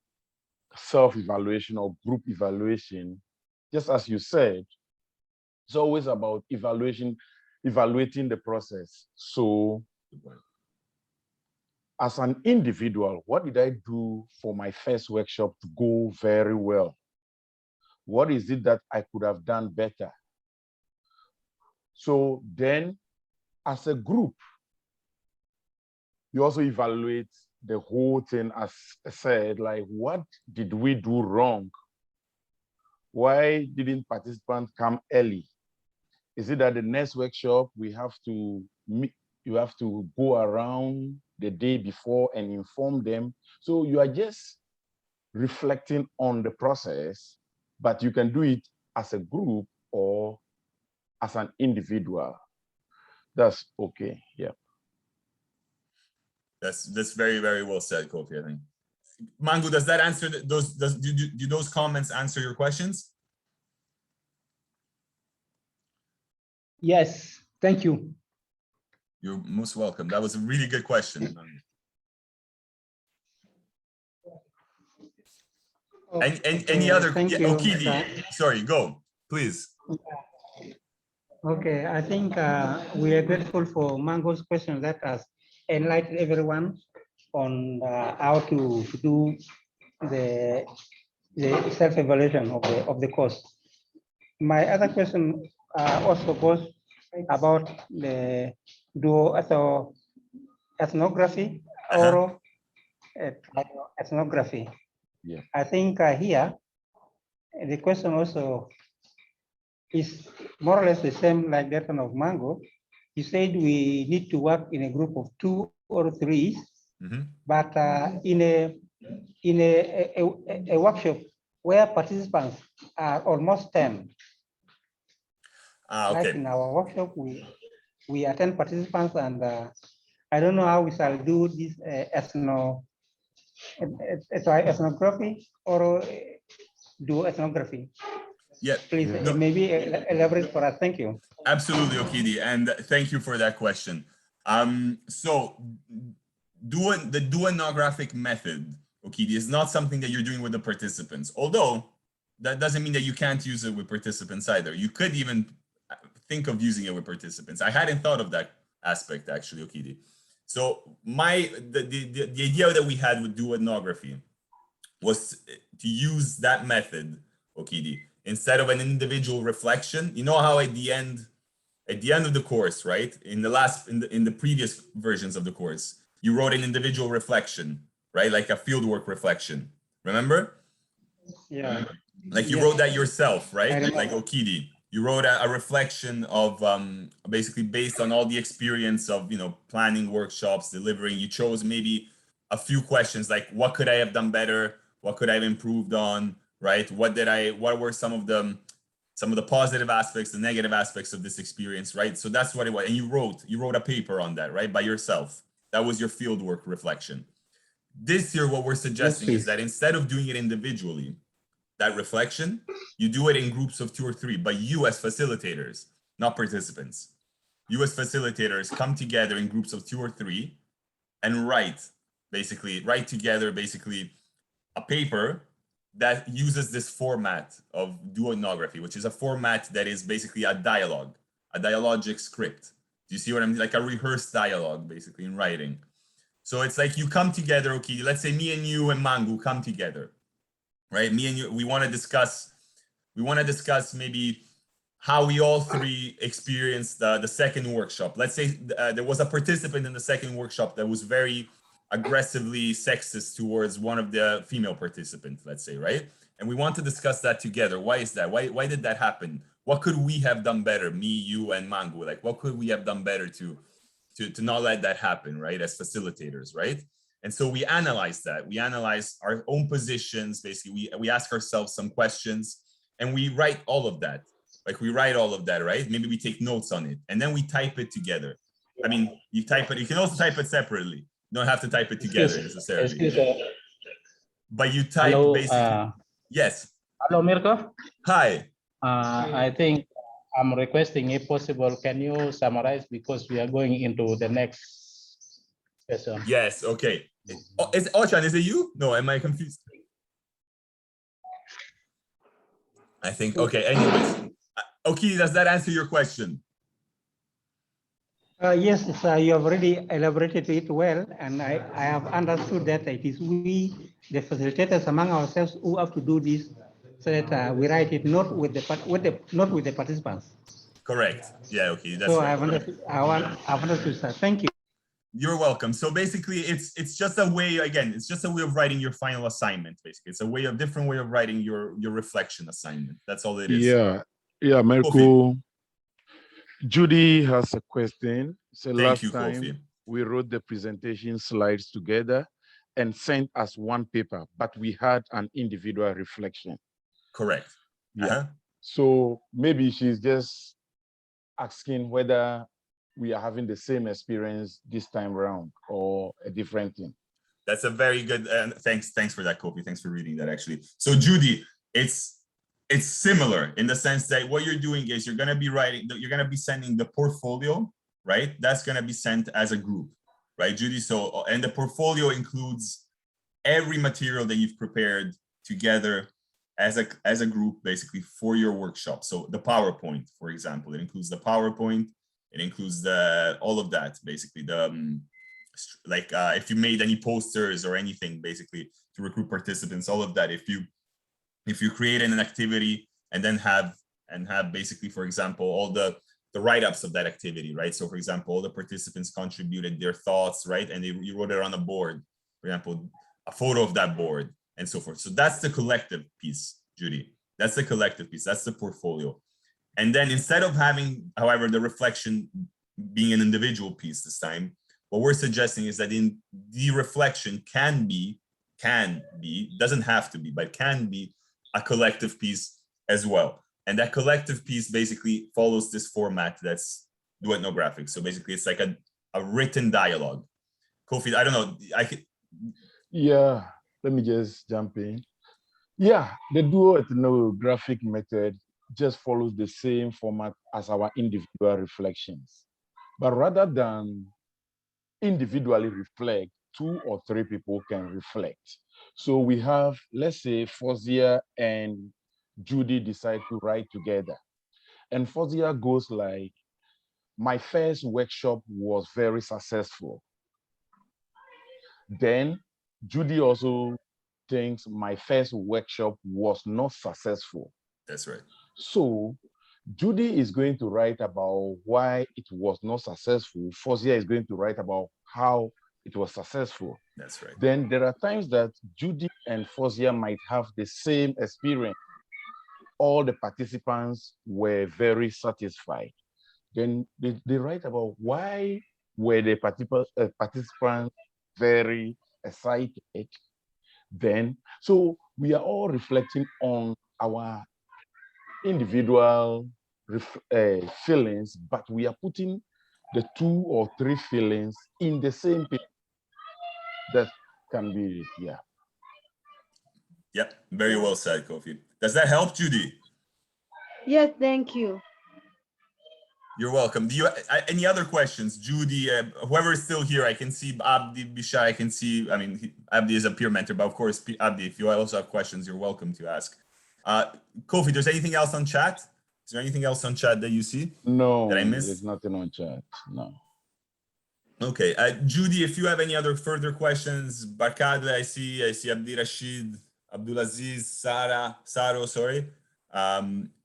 self-evaluation or group evaluation, just as you said, it's always about evaluating the process. So as an individual, what did I do for my first workshop to go very well? What is it that I could have done better? So then, as a group, you also evaluate the whole thing, as I said, like, what did we do wrong? Why didn't participants come early? Is it that the next workshop you have to go around the day before and inform them? So you are just reflecting on the process, but you can do it as a group or as an individual. That's okay. Yeah. That's very, very well said, Kofi, I think. Mango, does that answer do those comments answer your questions? Yes, thank you. You're most welcome. That was a really good question. Any other? Thank you. Okidi, sorry, go, please. Okay, I think we are grateful for Mango's question that has enlightened everyone on how to do the self-evaluation of the course. My other question also goes about the ethnography or ethnography. Yeah. I think here the question also is more or less the same like that one of Mango. You said we need to work in a group of 2 or 3, but in a workshop where participants are almost 10. Okay. Like in our workshop, we are 10 participants, and I don't know how we shall do this ethnography or duoethnography. Yeah, please maybe elaborate for us. Thank you. Absolutely, Okidi, and thank you for that question. So the duonographic method, Okidi, is not something that you're doing with the participants, although that doesn't mean that you can't use it with participants either. You could even think of using it with participants. I hadn't thought of that aspect, actually, Okidi. So the idea that we had with duonography was to use that method, Okidi, instead of an individual reflection. You know how at the end of the course, right? In the previous versions of the course, you wrote an individual reflection, right? Like a fieldwork reflection. Remember? Yeah. Like you wrote that yourself, right? Like Okidi, you wrote a reflection of basically based on all the experience of planning workshops, delivering. You chose maybe a few questions like, what could I have done better? What could I have improved on? Right? What were some of the positive aspects, the negative aspects of this experience, right? So that's what it was. And you wrote a paper on that, right? By yourself. That was your fieldwork reflection. This year, what we're suggesting is that instead of doing it individually, that reflection, you do it in groups of 2 or 3, but you as facilitators, not participants. You as facilitators come together in groups of 2 or 3 and write together a paper that uses this format of duonography, which is a format that is basically a dialogic script. Do you see what I mean? Like a rehearsed dialogue, basically, in writing. So it's like you come together, okay, let's say me and you and Mangu come together, right? Me and you, we want to discuss maybe how we all 3 experienced the second workshop. Let's say there was a participant in the second workshop that was very aggressively sexist towards one of the female participants, let's say, right? And we want to discuss that together. Why is that? Why did that happen? what could we have done better? Me, you, and Mango. Like, what could we have done better to not let that happen, right? As facilitators, right? And so we analyze that. We analyze our own positions. Basically, we ask ourselves some questions, and we write all of that. Like, we write all of that, right? Maybe we take notes on it, and then we type it together. I mean, you type it. You can also type it separately. You don't have to type it together necessarily. Excuse me. But you type Hello, basically. Yes. Hello, Mirko. Hi. I think I'm requesting, if possible, can you summarize, because we are going into the next session. Yes. Okay. Oh, is Ochan? Is it you? No. Am I confused? I think. Okay. Anyways. Okay. Does that answer your question? Yes, you have already elaborated it well, and I have understood that it is we, the facilitators among ourselves, who have to do this, so that we write it not with the participants. Correct. Yeah. Okay. That's So right. I've understood, sir. Thank you. You're welcome. So basically, it's just a way. Again, it's just a way of writing your final assignment. Basically, it's a different way of writing your reflection assignment. That's all it is. Yeah. Yeah, Mirko. Judy has a question. So last time we wrote the presentation slides together and sent us one paper, but we had an individual reflection. Correct. Yeah. So maybe she's just asking whether we are having the same experience this time around or a different thing. That's a very good, thanks for that, Kofi. Thanks for reading that, actually. So Judy, it's similar in the sense that what you're doing is you're going to be sending the portfolio, right? That's going to be sent as a group, right, Judy? So, and the portfolio includes every material that you've prepared together as a group, basically, for your workshop. So the PowerPoint, for example, it includes the PowerPoint. It includes all of that, basically. If you made any posters or anything, basically, to recruit participants, all of that. If you create an activity and then have basically, for example, all the write-ups of that activity, right? So for example, all the participants contributed their thoughts, right? And you wrote it on a board, for example, a photo of that board and so forth. So that's the collective piece, Judy. That's the collective piece. That's the portfolio. And then instead of having, however, the reflection being an individual piece this time, what we're suggesting is that in the reflection can be, doesn't have to be, but can be a collective piece as well. And that collective piece basically follows this format that's duoethnographic. So basically it's like a written dialogue. Kofi, I don't know, Yeah, let me just jump in. Yeah, the duoethnographic method just follows the same format as our individual reflections. But rather than individually reflect, 2 or 3 people can reflect. So we have, let's say, Fozia and Judy decide to write together. And Fozia goes like, my first workshop was very successful. Then Judy also thinks my first workshop was not successful. That's right. So Judy is going to write about why it was not successful. Fozia is going to write about how it was successful. That's right. Then there are times that Judy and Fozia might have the same experience. All the participants were very satisfied. Then they write about why were the participants very excited. Then, so we are all reflecting on our individual feelings, but we are putting the 2 or 3 feelings in the same page. That can be, yeah. Yep, very well said, Kofi. Does that help, Judy? Yes, thank you. You're welcome. Do you any other questions, Judy? Whoever is still here, I can see Abdi, Bishai. I can see. I mean, Abdi is a peer mentor, but of course, Abdi, if you also have questions, you're welcome to ask. Kofi, there's anything else on chat? Is there anything else on chat that you see? No, that I missed? There's nothing on chat. No. Okay, Judy, if you have any other further questions, Barkadle, I see Abdi Rashid, Abdulaziz, Saro, sorry.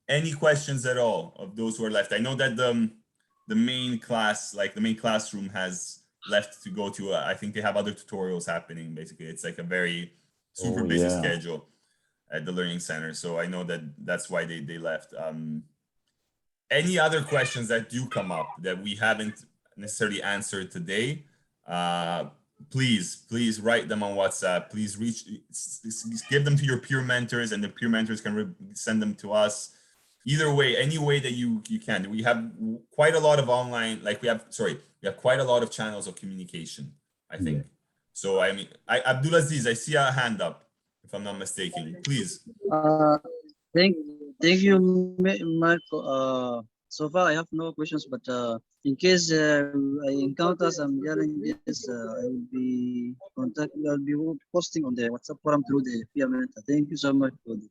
Any questions at all of those who are left? I know that the main class, like the main classroom, has left to go to. I think they have other tutorials happening. Basically, it's like a very super busy schedule at the Learning Center. So I know that that's why they left. any other questions that do come up that we haven't necessarily answered today, please write them on WhatsApp. Please give them to your peer mentors, and the peer mentors can send them to us. Either way, any way that you can. We have quite a lot of online, we have quite a lot of channels of communication, I think. Yeah. So I mean, Abdulaziz, I see a hand up, if I'm not mistaken. Please. Thank you, Marco. So far, I have no questions, but in case I encounter some challenges, I will be posting on the WhatsApp forum through the peer mentor. Thank you so much for the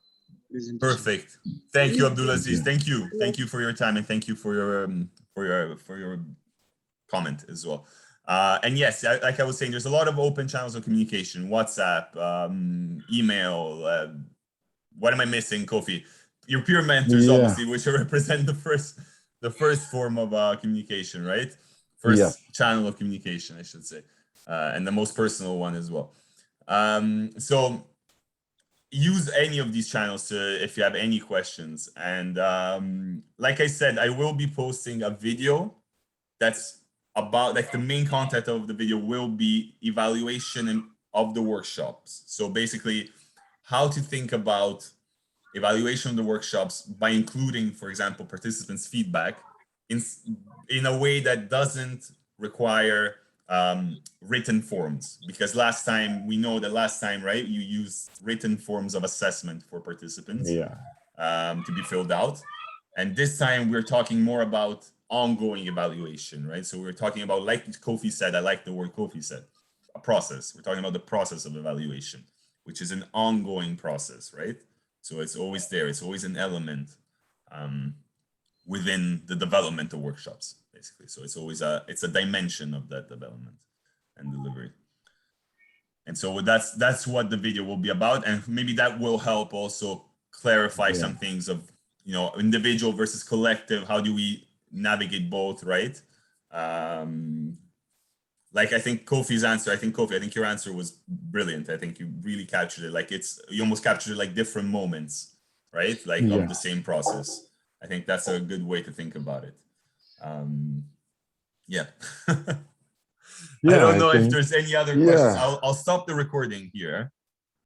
presentation. Perfect. Thank you, Abdulaziz. Thank you. Thank you for your time, and thank you for your comment as well. And yes, like I was saying, there's a lot of open channels of communication: WhatsApp, email. What am I missing, Kofi? Your peer mentors, obviously, which represent the first form of communication, right? First channel of communication, I should say, and the most personal one as well. So use any of these channels if you have any questions. And like I said, I will be posting a video that's about, the main content of the video will be evaluation of the workshops. So basically, how to think about evaluation of the workshops by including, for example, participants' feedback in a way that doesn't require written forms, because we know that last time, right, you used written forms of assessment for participants to be filled out. And this time we're talking more about ongoing evaluation, right? So we're talking about, like Kofi said, I like the word Kofi said, a process. We're talking about the process of evaluation, which is an ongoing process, right? So it's always there. It's always an element within the development of workshops, basically. So it's always it's a dimension of that development and delivery. And so that's what the video will be about. And maybe that will help also clarify some things of, individual versus collective. How do we navigate both, right? Like I think Kofi's answer, I think your answer was brilliant. I think you really captured it. You almost captured it like different moments, right? Of the same process. I think that's a good way to think about it. I don't know if there's any other questions. I'll stop the recording here.